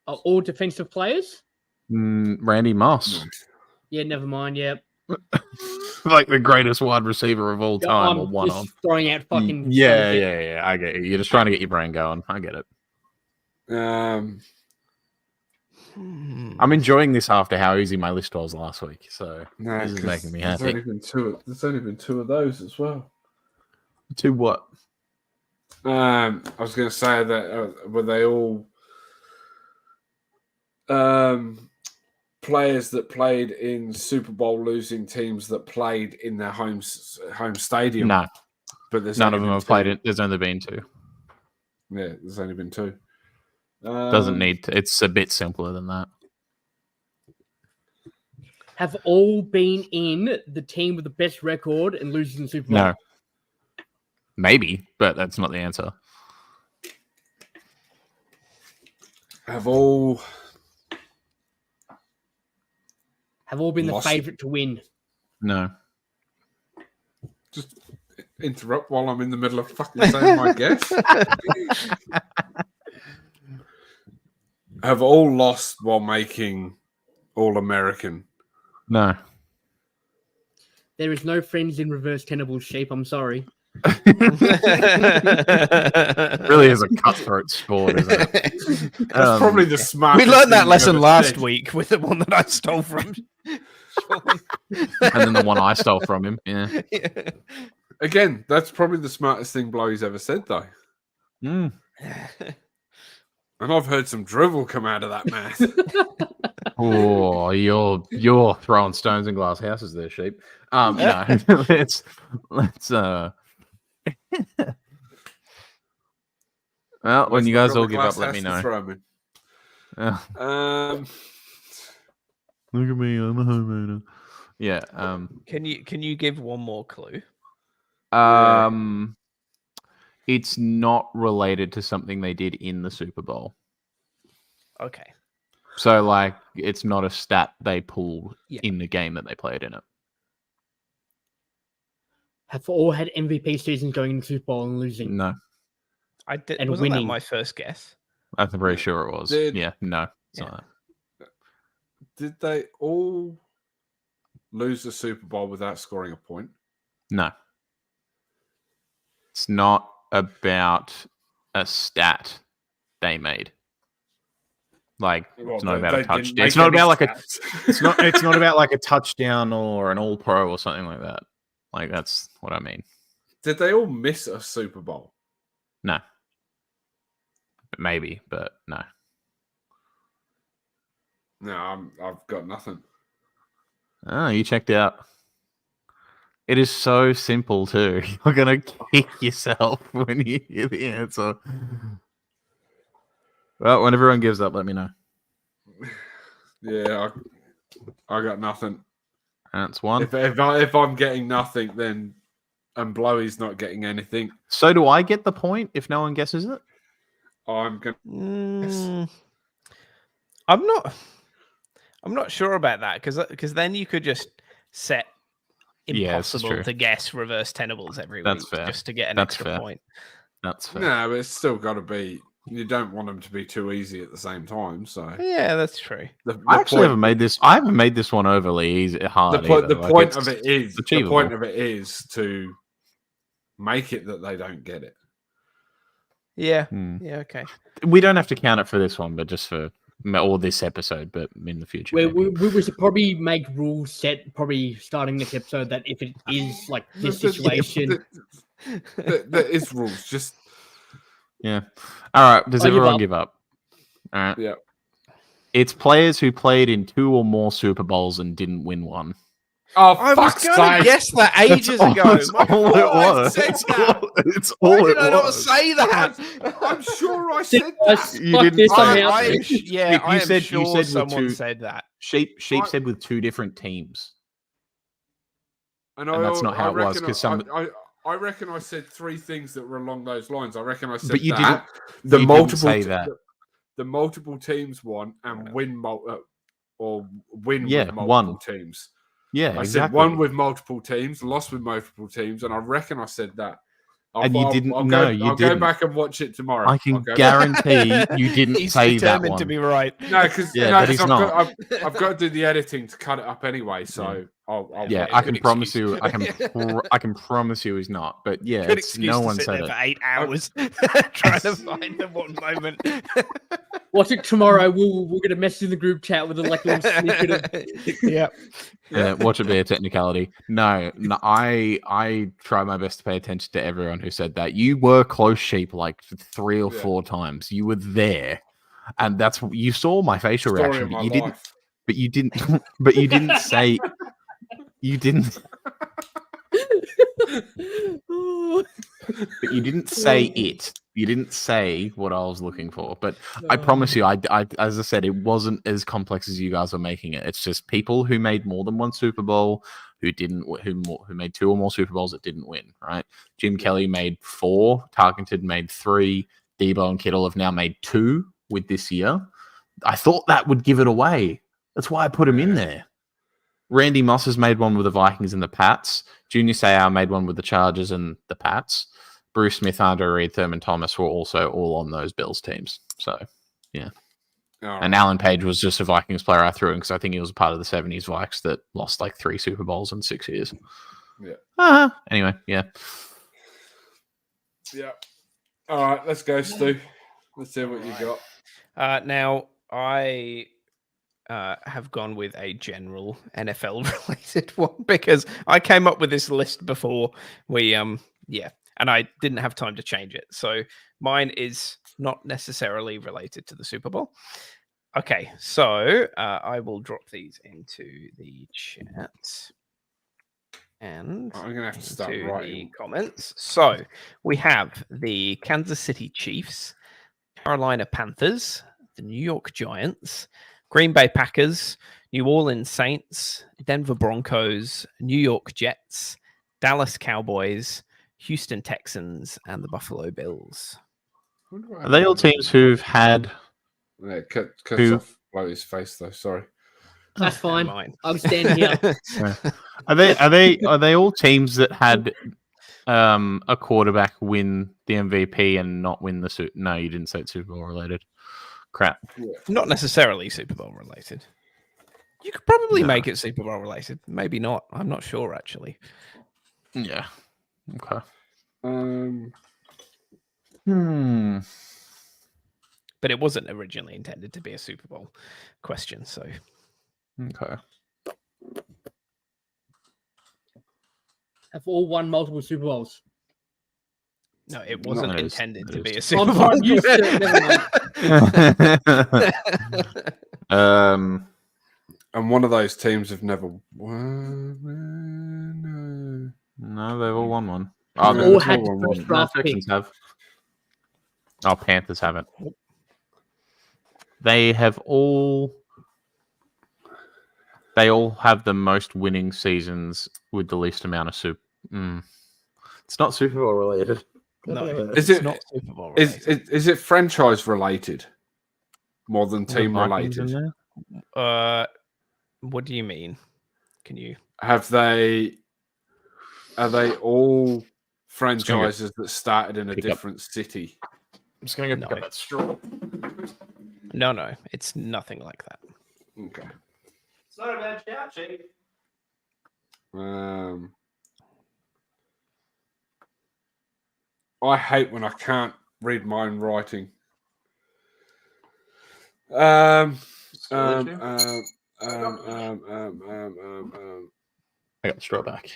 are all defensive players? Randy Moss. Yeah, never mind. Yeah, like the greatest wide receiver of all time, or one of. Throwing out fucking. Yeah. I get you. You're just trying to get your brain going. I get it. I'm enjoying this after how easy my list was last week, so this is making me happy. There's only been 2 of those as well. 2 what? I was going to say that were they all players that played in Super Bowl losing teams that played in their home stadium? No, but there's none of them have played it. There's only been 2. Yeah, there's only been 2. Doesn't need to. It's a bit simpler than that. Have all been in the team with the best record and losing the Super Bowl? No. Maybe, but that's not the answer. Have all been the favorite to win? No. Just interrupt while I'm in the middle of fucking saying my guess. Have all lost while making All-American? No. There is no friends in reverse Tenable shape. I'm sorry. Really is a cutthroat sport, isn't it? That's probably the smartest. We learned that thing lesson I've last said. week with the one that I stole from Sean. And then the one I stole from him. Yeah. Again, that's probably the smartest thing Blowy's ever said, though. Mm. And I've heard some drivel come out of that mouth. Oh, you're throwing stones in glass houses there, sheep. No, let's well, when you guys all give up, let me know. Look at me, I'm a homeowner. Yeah. Can you give one more clue? It's not related to something they did in the Super Bowl. Okay. So, like, it's not a stat they pulled in the game that they played in it. Have all had MVP seasons going into Super Bowl and losing? No. I did. And Wasn't winning. that my first guess? I'm pretty sure it was. No. It's not that. Did they all lose the Super Bowl without scoring a point? No. It's not about a stat they made. Like, it's not about a touchdown. It's not about like it's not about like a touchdown or an all pro or something like that. Like, that's what I mean. Did they all miss a Super Bowl? No. Maybe, but no. No, I've got nothing. Oh, you checked out. It is so simple too. You're gonna kick yourself when you hear the answer. Well, when everyone gives up, let me know. Yeah, I got nothing. That's one. If I'm getting nothing, then and Blowy's not getting anything. So do I get the point if no one guesses it? I'm gonna. I'm not sure about that because then you could just set impossible to guess reverse Tenables every week just to get an extra point. That's fair. No, but it's still got to be. You don't want them to be too easy at the same time. So yeah, that's true. I actually haven't made this. I haven't made this one overly easy, hard. The point of it is to make it that they don't get it. Yeah. Yeah. Okay. We don't have to count it for this one, but just for or this episode, but in the future. We should probably make rules set probably starting this episode that if it is like this situation, there is rules. Just yeah. All right. Does everyone give up? All right. Yeah. It's players who played in 2 or more Super Bowls and didn't win one. Oh, I was going to guess that ages ago. That's all it was. It's all it was. Why did I not say that? I'm sure I said that. You didn't say I'm sure someone said that. Sheep said with 2 different teams. And that's not how it was. Because I reckon I said 3 things that were along those lines. I reckon I said but you that. Didn't say that. The multiple teams won and win with multiple one. teams. Yeah, I said one with multiple teams, lost with multiple teams, and I reckon I said that. You didn't. I'll go back and watch it tomorrow. I can guarantee you didn't say that one. He's determined to be right. No, because I've got to do the editing to cut it up anyway. So I'll I can promise you. I can promise you he's not. But yeah, it's, no one said it. For 8 hours trying to find the one moment. Watch it tomorrow. We'll get a message in the group chat with a little snippet of. Yeah, watch it be a technicality. No, I try my best to pay attention to everyone who said that. You were close, Sheep, like 3 or 4 times. You were there, and that's you saw my facial reaction. But you didn't. But you didn't say. You didn't. But you didn't say it. You didn't say what I was looking for. But I promise you, I as I said, it wasn't as complex as you guys are making it. It's just people who made more than 1 Super Bowl who made 2 or more Super Bowls that didn't win. Right? Jim Kelly made 4. Tarkenton made 3. Debo and Kittle have now made 2 with this year. I thought that would give it away. That's why I put him in there. Randy Moss has made one with the Vikings and the Pats. Junior Seau made one with the Chargers and the Pats. Bruce Smith, Andre Reed, Thurman Thomas were also all on those Bills teams. So, yeah. And Alan Page was just a Vikings player I threw in because I think he was a part of the 70s Vikes that lost like 3 Super Bowls in 6 years. Yeah. Anyway, yeah. Yeah. All right, let's go, Stu. Let's see what you got. Now, I have gone with a general NFL-related one because I came up with this list before we, and I didn't have time to change it. So mine is not necessarily related to the Super Bowl. Okay, so I will drop these into the chat and I'm gonna have to start writing the comments. So we have the Kansas City Chiefs, Carolina Panthers, the New York Giants, Green Bay Packers, New Orleans Saints, Denver Broncos, New York Jets, Dallas Cowboys, Houston Texans, and the Buffalo Bills. Are they all teams who've had... Yeah, cut off blow his face though. Sorry. That's fine. I'm standing here. Are they all teams that had a quarterback win the MVP and not win the Super? No, you didn't say it's Super Bowl related. Crap. Yeah. Not necessarily Super Bowl related. You could probably make it Super Bowl related. Maybe not. I'm not sure actually. Yeah. Okay. But it wasn't originally intended to be a Super Bowl question, so. Okay. Have all won multiple Super Bowls. No, it wasn't intended to be a I'm Super Bowl. sorry, you said it, never mind. And one of those teams have never won. No, they've all won one. All had the first draft pick. Texans have. Oh, Panthers haven't. They have all. They all have the most winning seasons with the least amount of Super. It's not Super Bowl related. No, it's not Super Bowl related. Is it franchise related more than team related? What do you mean? Can you? Are they all franchises that started in a different city? I'm just going to go pick up that straw. No, it's nothing like that. Okay. It's not a bad shout, Chief. I hate when I can't read my own writing. I got the straw back.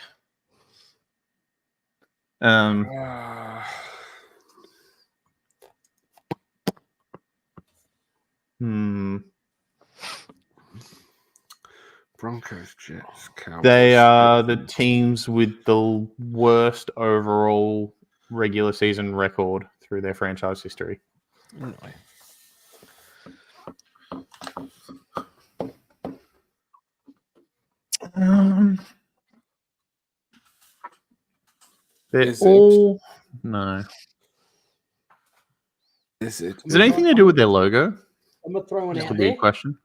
Broncos, Jets, Cowboys. They are the teams with the worst overall regular season record through their franchise history. They're all... No. Is it anything to do with their logo? I'm going to throw one Just out a there. big question.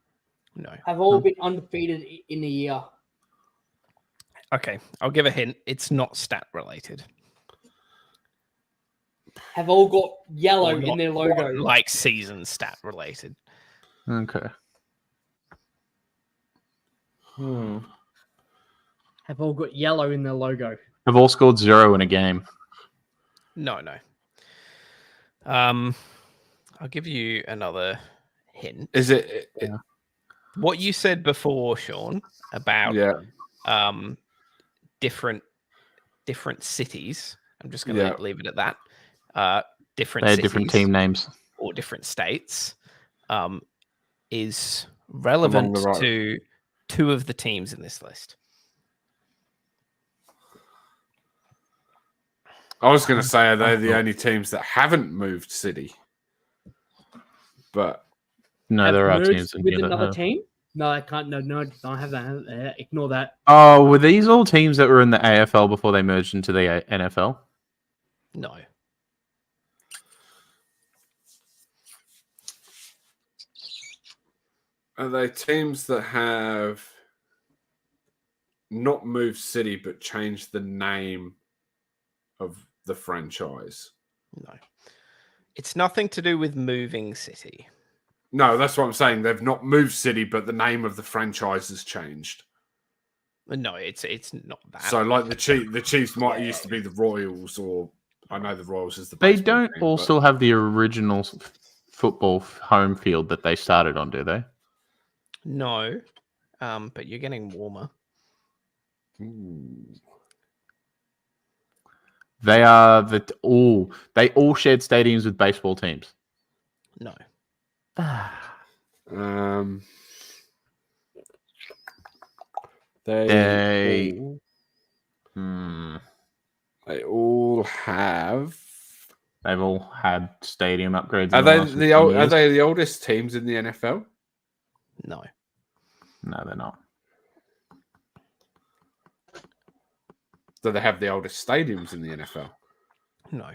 No. Have all been undefeated in a year. Okay, I'll give a hint. It's not stat related. Have all got yellow in their logo. Like season stat related. Okay. Have all got yellow in their logo. Have all scored 0 in a game. No. I'll give you another hint. Is it? What you said before, Sean, about different cities. I'm just going to leave it at that. Different cities, different team names or different states is relevant to 2 of the teams in this list. I was going to say, are they the only teams that haven't moved city? But no, there are teams with another team. No, I can't. No, don't have that. Ignore that. Oh, were these all teams that were in the AFL before they merged into the NFL? No. Are they teams that have not move city, but change the name of the franchise? No. It's nothing to do with moving city. No, that's what I'm saying. They've not moved city, but the name of the franchise has changed. No, it's not that. So, like the Chiefs might used to be the Royals, or I know the Royals is the. They baseball don't team, all but- still have the original football home field that they started on, do they? No, but you're getting warmer. Ooh. They are they all shared stadiums with baseball teams. No. They They've all have. all had stadium upgrades. Are in they last the 15 Are years. they the oldest teams in the NFL? No. No, they're not. Do they have the oldest stadiums in the NFL? No.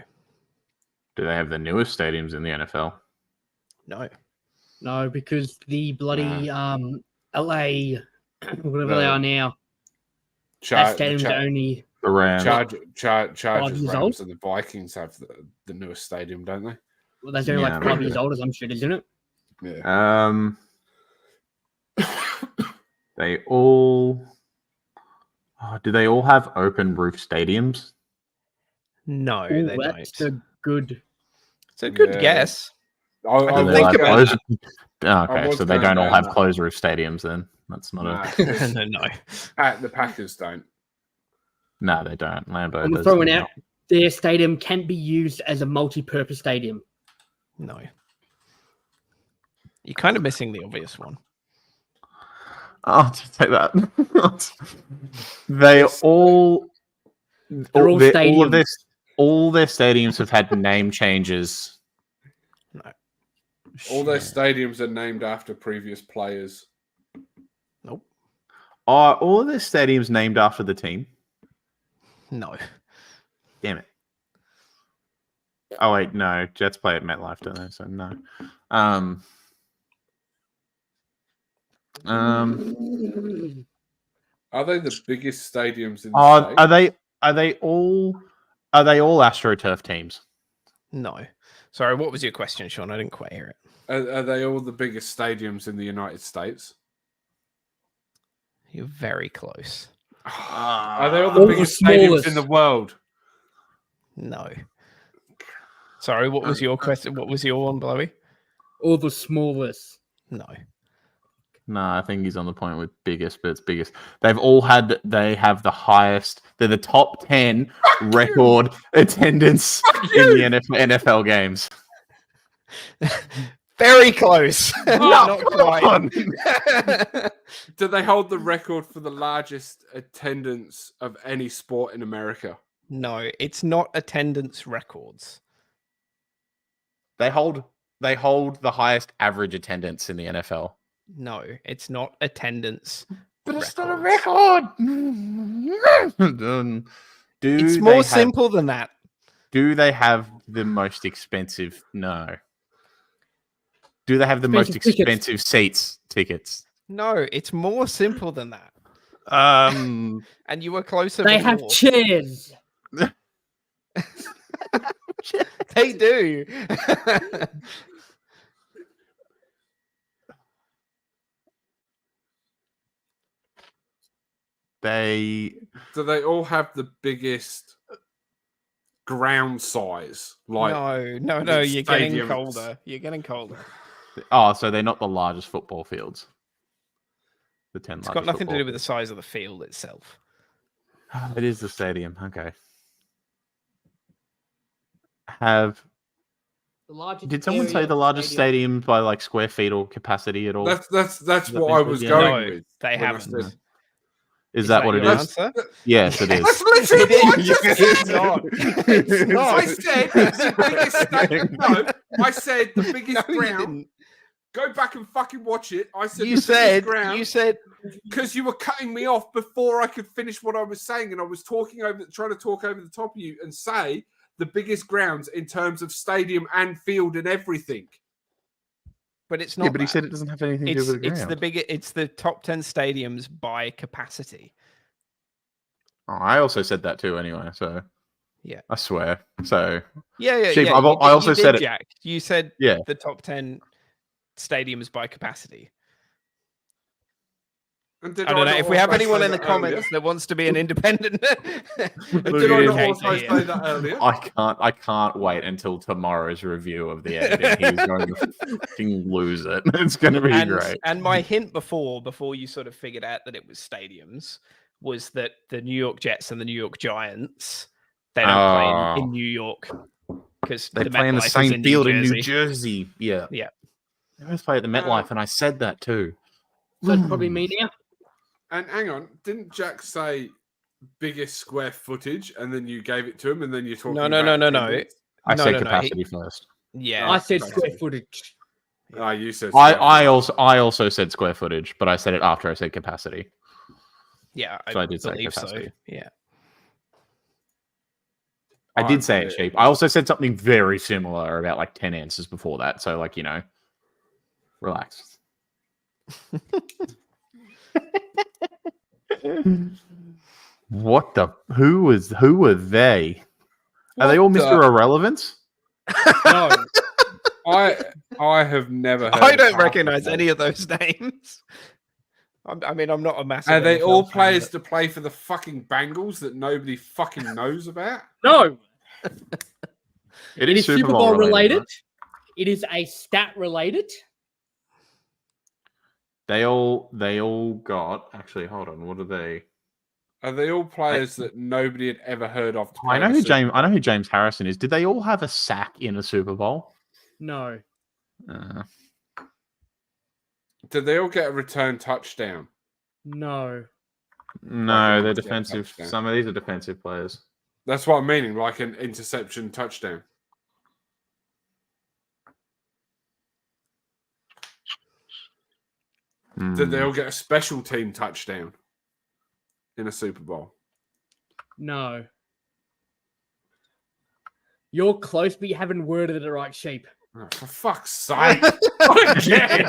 Do they have the newest stadiums in the NFL? No. No, because the bloody LA, whatever they are now, that stadium's only The Rams. Chargers, years Rams, old? and the Vikings have the newest stadium, don't they? well, that's only Yeah, like 5 maybe. years old or some shit, isn't it? Yeah. They all. Do they all have open roof stadiums? No, Ooh, they that's don't. a good. It's a good Yeah. guess. I didn't Do they think have about closed- I Okay, was so they going don't all down have that. closed roof stadiums then. That's not Nah, No. the Packers don't. No, they don't. Lambeau I'm does throwing now. out their stadium can be used as a multi-purpose stadium. No. You're kind of missing the obvious one. I'll just take that. They all. They're all stadiums. All their stadiums have had name changes. No. All their stadiums are named after previous players. Nope. Are all of their stadiums named after the team? No. Damn it. Oh wait, no. Jets play at MetLife, don't they? So no. Are they the biggest stadiums in the Are they all AstroTurf teams? No. Sorry, what was your question, Sean? I didn't quite hear it. Are they all the biggest stadiums in the United States? You're very close. Are they all the all the biggest stadiums smallest. in the world? No. Sorry, what was your question? What was your one, Blowy? Or the smallest. No. No, I think he's on the point with biggest, but it's biggest. They have the highest, they're the top 10 record attendance in the NFL games. Very close. Not quite. Do they hold the record for the largest attendance of any sport in America? No, it's not attendance records. They hold the highest average attendance in the NFL. No, it's not attendance. But it's not a records. record. It's more simple than that. Do they have the most expensive? No. Do they have the most expensive tickets? No, it's more simple than that. Um, And you were closer. They before. have chairs. They do. Do they all have the biggest ground size? Like no. the You're getting stadiums? colder. You're getting colder. Oh, so they're not the largest football fields. The 10 It's largest. got nothing to football do with the size of the field itself. fields. It is the stadium. Okay. The largest Did someone say area the largest stadium. stadium by like square feet or capacity at all? That's that what I been was said? going No, with. they when I haven't. said- Is that what it your is? answer? Yes, it is. That's literally what I just It's said. not. It's not. I said the biggest stadium. No, I said the biggest No, you ground. didn't. Go back and fucking watch it. I said You the said. biggest ground You said. because you were cutting me off before I could finish what I was saying, and I was trying to talk over the top of you and say the biggest grounds in terms of stadium and field and everything. But it's not. Yeah, but he that. said it doesn't have anything to do with the ground. It's the top 10 stadiums by capacity. Oh, I also said that too anyway, so yeah. I swear. So Yeah. Chief, You I also did, said it. Jack. You said the top 10 stadiums by capacity. I don't know if we have anyone in the comments that wants to be an independent. Did I not also say that earlier? I can't wait until tomorrow's review of the editing. He's going to fucking lose it. It's going to be great. And my hint before you sort of figured out that it was stadiums was that the New York Jets and the New York Giants, they don't play in New York because they play in the same field in New Jersey. Yeah. Yeah. They both play at the MetLife, and I said that too. So it's probably me now. And hang on, didn't Jack say biggest square footage, and then you gave it to him, and then you're talking? No. I said capacity first. Yeah, I said square footage. Oh, you said. I also said square footage, but I said it after I said capacity. Yeah, so I did say believe capacity. So. Yeah, I did say it cheap. I also said something very similar about like 10 answers before that. So like, relax. What the? Who were they? Are they all Mr. Irrelevance? No. I have never heard. I don't recognize any of those names. I mean, I'm not a massive. Are they all players to play for the fucking Bengals that nobody fucking knows about? No. It is Super Bowl related. Right? It is a stat related. They all got. Actually, hold on. What are they? Are they all players that nobody had ever heard of? I know who James Harrison is. Did they all have a sack in a Super Bowl? No. Did they all get a return touchdown? No. No, they're defensive. Some of these are defensive players. That's what I'm meaning, like an interception touchdown. Did they all get a special team touchdown in a Super Bowl? No. You're close, but you haven't worded it the right shape. Oh, for fuck's sake. Again.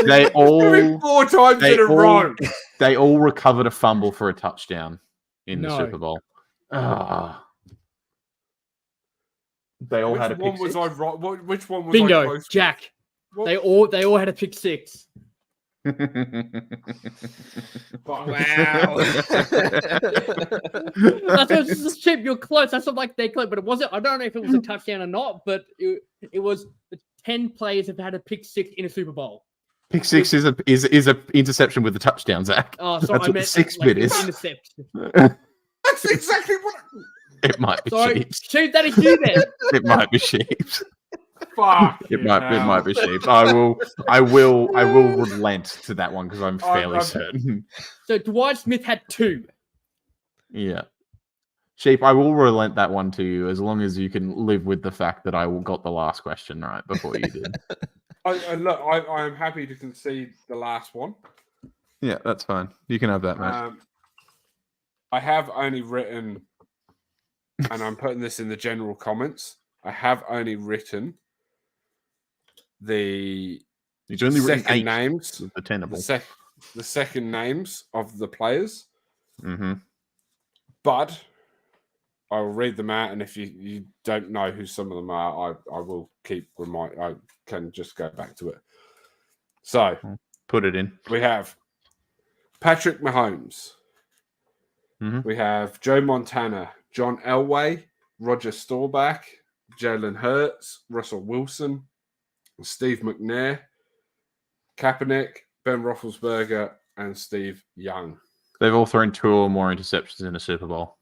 They all 4 times in a row. They all recovered a fumble for a touchdown in the Super Bowl. They all had a pick six. Which one was Bingo, I close to? Jack. What? They all had a pick six. Wow. That's just cheap. You're close. That's not like they close, but it wasn't. I don't know if it was a touchdown or not, but it was 10 players have had a pick six in a Super Bowl. Pick six is a interception with a touchdown, Zach. Oh, so that's I what meant 6-bit is. Interception. That's exactly what. It might be Sheeps. Shoot, that is you then. It might be Sheeps. Fuck. It might be Sheeps. I will relent to that one because I'm fairly certain. So Dwight Smith had 2. Yeah. Sheep, I will relent that one to you as long as you can live with the fact that I got the last question right before you did. I am happy to concede the last one. Yeah, that's fine. You can have that, mate. I have only written, and I'm putting this in the general comments, I have only written the second names, the Tenable. The second names of the players. Mm-hmm. But I will read them out, and if you don't know who some of them are, I will I can just go back to it. So put it in. We have Patrick Mahomes. Mm-hmm. We have Joe Montana, John Elway, Roger Staubach, Jalen Hurts, Russell Wilson, Steve McNair, Kaepernick, Ben Roethlisberger, and Steve Young. They've all thrown 2 or more interceptions in a Super Bowl.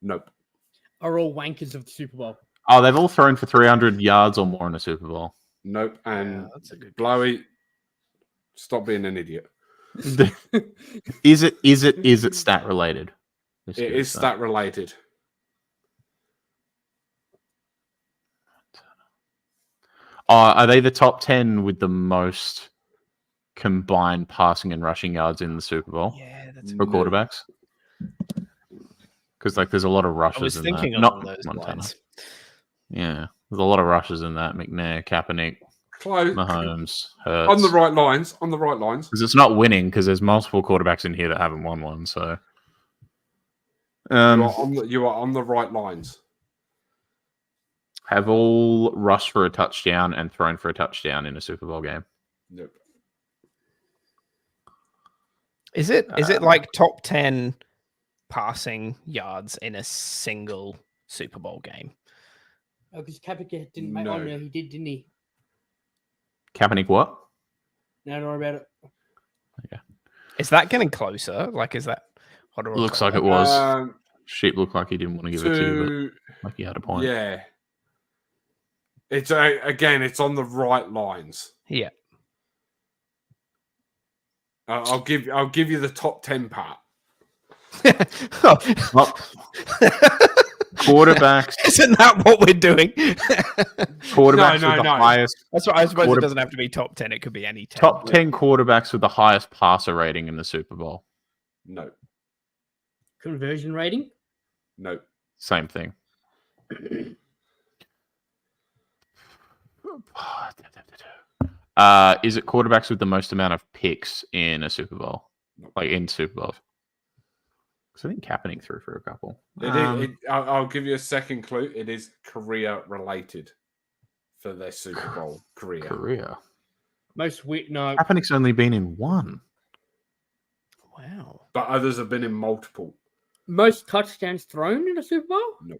Nope. Are all wankers of the Super Bowl. Oh, they've all thrown for 300 yards or more in a Super Bowl. Nope. And that's a good Blowy, stop being an idiot. Is it stat related? It is stat related. Are they the top 10 with the most combined passing and rushing yards in the Super Bowl? Yeah, that's for quarterbacks. Because there's a lot of rushes. I was thinking that. along those Montana. lines. Yeah, there's a lot of rushes in that. McNair, Kaepernick, Close. Mahomes, Hurts. On the right lines. On the right lines. Because it's not winning, because there's multiple quarterbacks in here that haven't won one. So you are on the right lines. Have all rushed for a touchdown and thrown for a touchdown in a Super Bowl game. Nope. Is it like top 10 passing yards in a single Super Bowl game? Oh, because Kaepernick didn't make. No. Oh no, he did, didn't he? Kaepernick, what? No, don't worry about it. Okay. Is that getting closer? Like, is that? Looks like it was. Sheep looked like he didn't want to give it to you, but like he had a point. Yeah. It's again. It's on the right lines. Yeah. I'll give you the top 10 part. Quarterbacks. Isn't that what we're doing? Quarterbacks with the highest. That's what I suppose. It doesn't have to be top 10. It could be any 10. Top 10 quarterbacks with the highest passer rating in the Super Bowl. No. Conversion rating? No. Same thing. Is it quarterbacks with the most amount of picks in a Super Bowl? No. Like in Super Bowls? Because I think Kaepernick threw for a couple. I'll give you a second clue. It is career related for their Super Bowl career. Most no. Kaepernick's only been in one. Wow. But others have been in multiple. Most touchdowns thrown in a Super Bowl? No.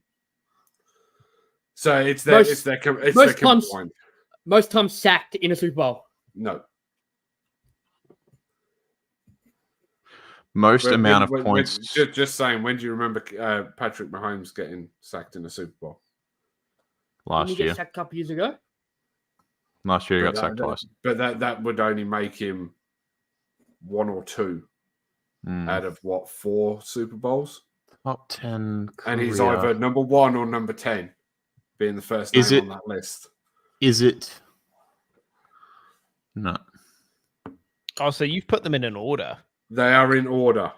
So it's their combined. Most times sacked in a Super Bowl? No. Most amount of points. Just saying, when do you remember Patrick Mahomes getting sacked in a Super Bowl? Last year. Sacked a couple years ago? Last year he got sacked twice. But that would only make him one or two out of, 4 Super Bowls? Top 10 career. And he's either number 1 or number 10, being the first name on that list. Is it? No. Oh, so you've put them in an order. They are in order.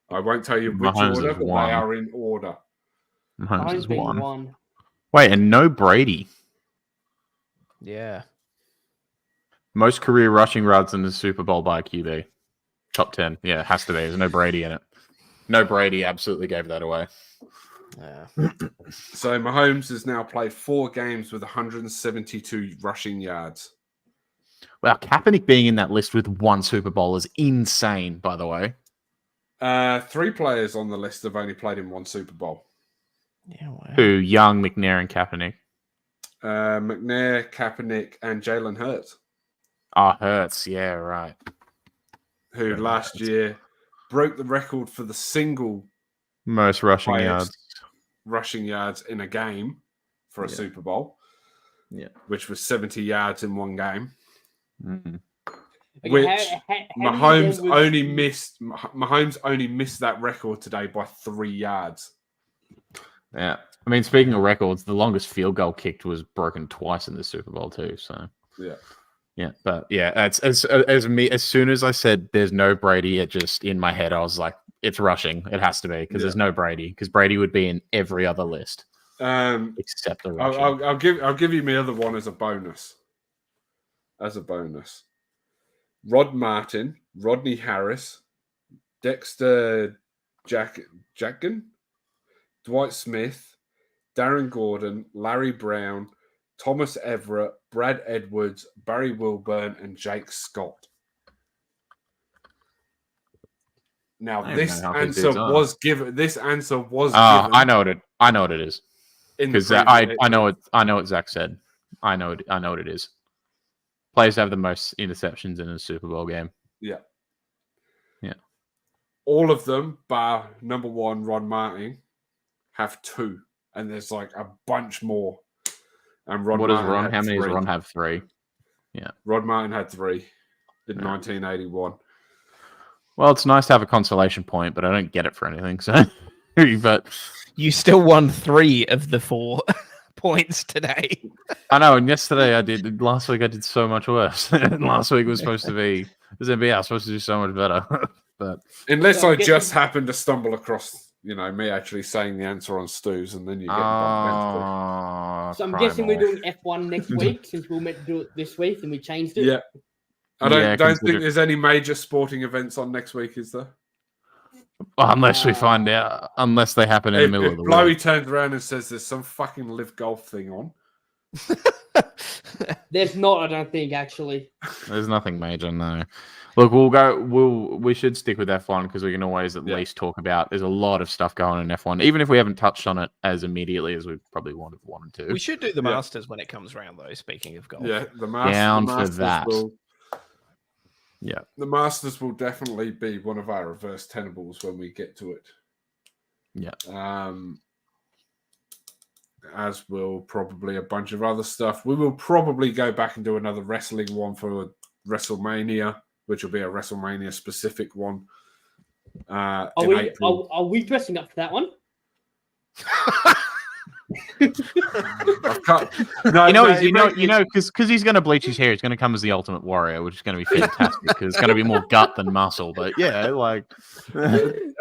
I won't tell you which Mahomes order, but they are in order. Mahomes is one. 1. Wait, and no Brady. Yeah. Most career rushing yards in the Super Bowl by a QB. Top 10. Yeah, it has to be. There's no Brady in it. No Brady absolutely gave that away. Yeah. So Mahomes has now played 4 games with 172 rushing yards. Wow, Kaepernick being in that list with 1 Super Bowl is insane, by the way. 3 players on the list have only played in 1 Super Bowl. Yeah, wow. Who? Young, McNair, and Kaepernick. McNair, Kaepernick, and Jalen Hurts. Hurts. Yeah, right. Who last year broke the record for the single most rushing yards in a game for a Super Bowl. Yeah, which was 70 yards in one game. Mm-hmm. Which Mahomes only missed that record today by 3 yards. Yeah, I mean, speaking of records, the longest field goal kicked was broken twice in the Super Bowl too. So yeah, but yeah, as soon as I said there's no Brady, it just in my head I was like, it's rushing. It has to be because there's no Brady because Brady would be in every other list except the rushing. I'll give you my other one as a bonus. Rod Martin, Rodney Harris, Dexter Jackson, Dwight Smith, Darren Gordon, Larry Brown, Thomas Everett, Brad Edwards, Barry Wilburn, and Jake Scott. Now, this answer was given. I know what it is. Because I know what Zach said. I know what it is. Players have the most interceptions in a Super Bowl game. Yeah. Yeah. All of them, bar number 1, Rod Martin, have 2. And there's like a bunch more. And Rod Martin Ron? How many does Ron have? 3. Yeah. Rod Martin had 3 in 1981. Well, it's nice to have a consolation point, but I don't get it for anything. So, but you still won 3 of the 4 points today. I know, and yesterday I did. Last week I did so much worse. Last week was supposed to be. It was NBA. I was supposed to do so much better. But unless I just happened to stumble across me actually saying the answer on Stu's, and then you get bumped. So I'm guessing we're doing F1 next week since we were meant to do it this week and we changed it. Yeah. I don't think there's any major sporting events on next week, is there? Unless we find out, unless they happen in the middle of the week. Blowy turns around and says there's some fucking live golf thing on. There's not, I don't think, actually. There's nothing major, no. Look, we should stick with F1 because we can always at least talk about. There's a lot of stuff going on in F1, even if we haven't touched on it as immediately as we probably wanted to. We should do the Masters when it comes around, though. Speaking of golf, the Masters. Down for that. The Masters will definitely be one of our reverse Tenables when we get to it. Yeah. As will probably a bunch of other stuff. We will probably go back and do another wrestling one for WrestleMania, which will be a WrestleMania specific one. Are we dressing up for that one? Because he's going to bleach his hair. He's going to come as the Ultimate Warrior, which is going to be fantastic because it's going to be more gut than muscle. But yeah, like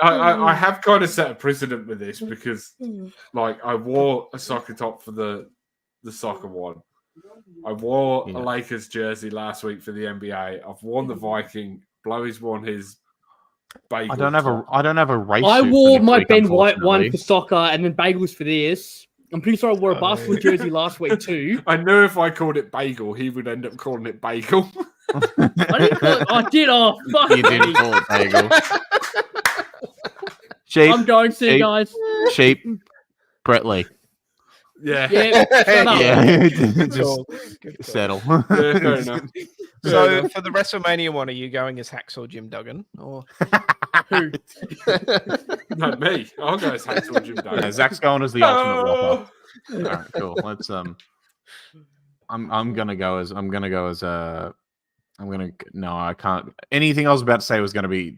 I have kind of set a precedent with this because, like, I wore a soccer top for the soccer one. I wore a Lakers jersey last week for the NBA. I've worn the Viking. Blowy's worn his bagel. I don't have a race. I wore my Ben White one for soccer and then bagels for this. I'm pretty sure I wore a basketball jersey last week too. I knew if I called it bagel, he would end up calling it bagel. I didn't call it. I did. Oh fuck! You didn't call it bagel. Sheep. I'm going to see, guys. Sheep. Brett Lee. Yeah. Just settle. Yeah, fair enough. So for the WrestleMania one, are you going as Hacksaw Jim Duggan or who? Not me. I'll go as Hacksaw Jim Duggan. Yeah, Zach's going as the Ultimate Whopper. All right, cool. Let's no, I can't. Anything I was about to say was going to be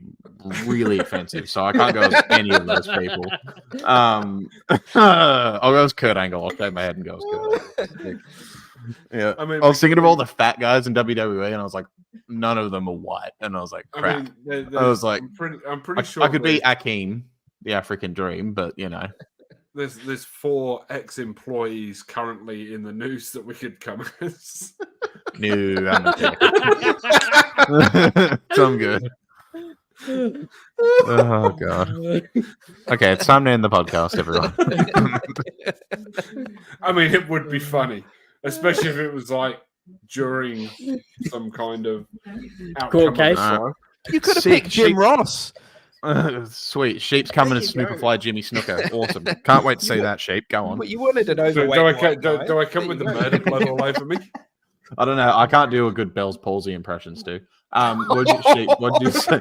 really offensive, so I can't go as any of those people. I'll go as Kurt Angle. I'll shake my head and go as Kurt Angle. Yeah, I was thinking of all the fat guys in WWE, and I was like, none of them are white, and I was like, crap. I was like, I'm pretty sure I could be Akeem, the African Dream, but there's 4 ex-employees currently in the news that we could come as. No, I'm good. Oh god. Okay, it's time to end the podcast, everyone. I mean, it would be funny, especially if it was like during some kind of court case. You could have picked Jim Ross. Sweet. Sheep's coming as Superfly Jimmy Snooker. Awesome. Can't wait to see that, Sheep. Go on. But you wanted an overweight. Do I come with the murder blood all over me? I don't know. I can't do a good Bell's palsy impression, Stu. What'd you say?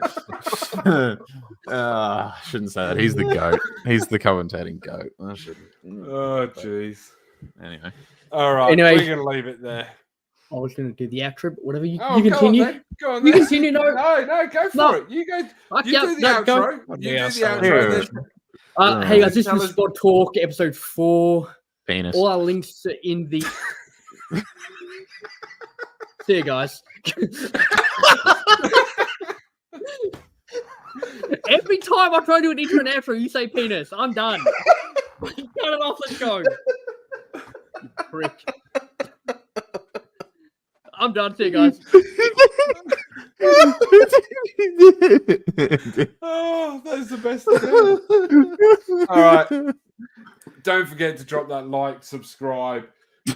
Shouldn't say that. He's the GOAT. He's the commentating GOAT. Oh, jeez. Anyway. All right. We're going to leave it there. I was going to do the outro, but whatever. You continue. Go on, you continue. No, go for it. You go. You do the outro. You do the outro. Hey, guys, this was Spot Talk, episode 4. Penis. All our links are in the... See you guys. Every time I try to do an intro and outro, you say penis. I'm done. Cut it off. Let's go. You prick. I'm done. See you guys. Oh, that's the best thing. All right. Don't forget to drop that like, subscribe.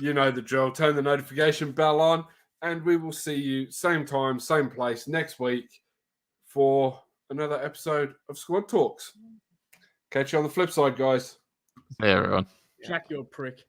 You know the drill. Turn the notification bell on. And we will see you same time, same place next week for another episode of Squad Talks. Catch you on the flip side, guys. Hey, everyone. Jack, you're a prick.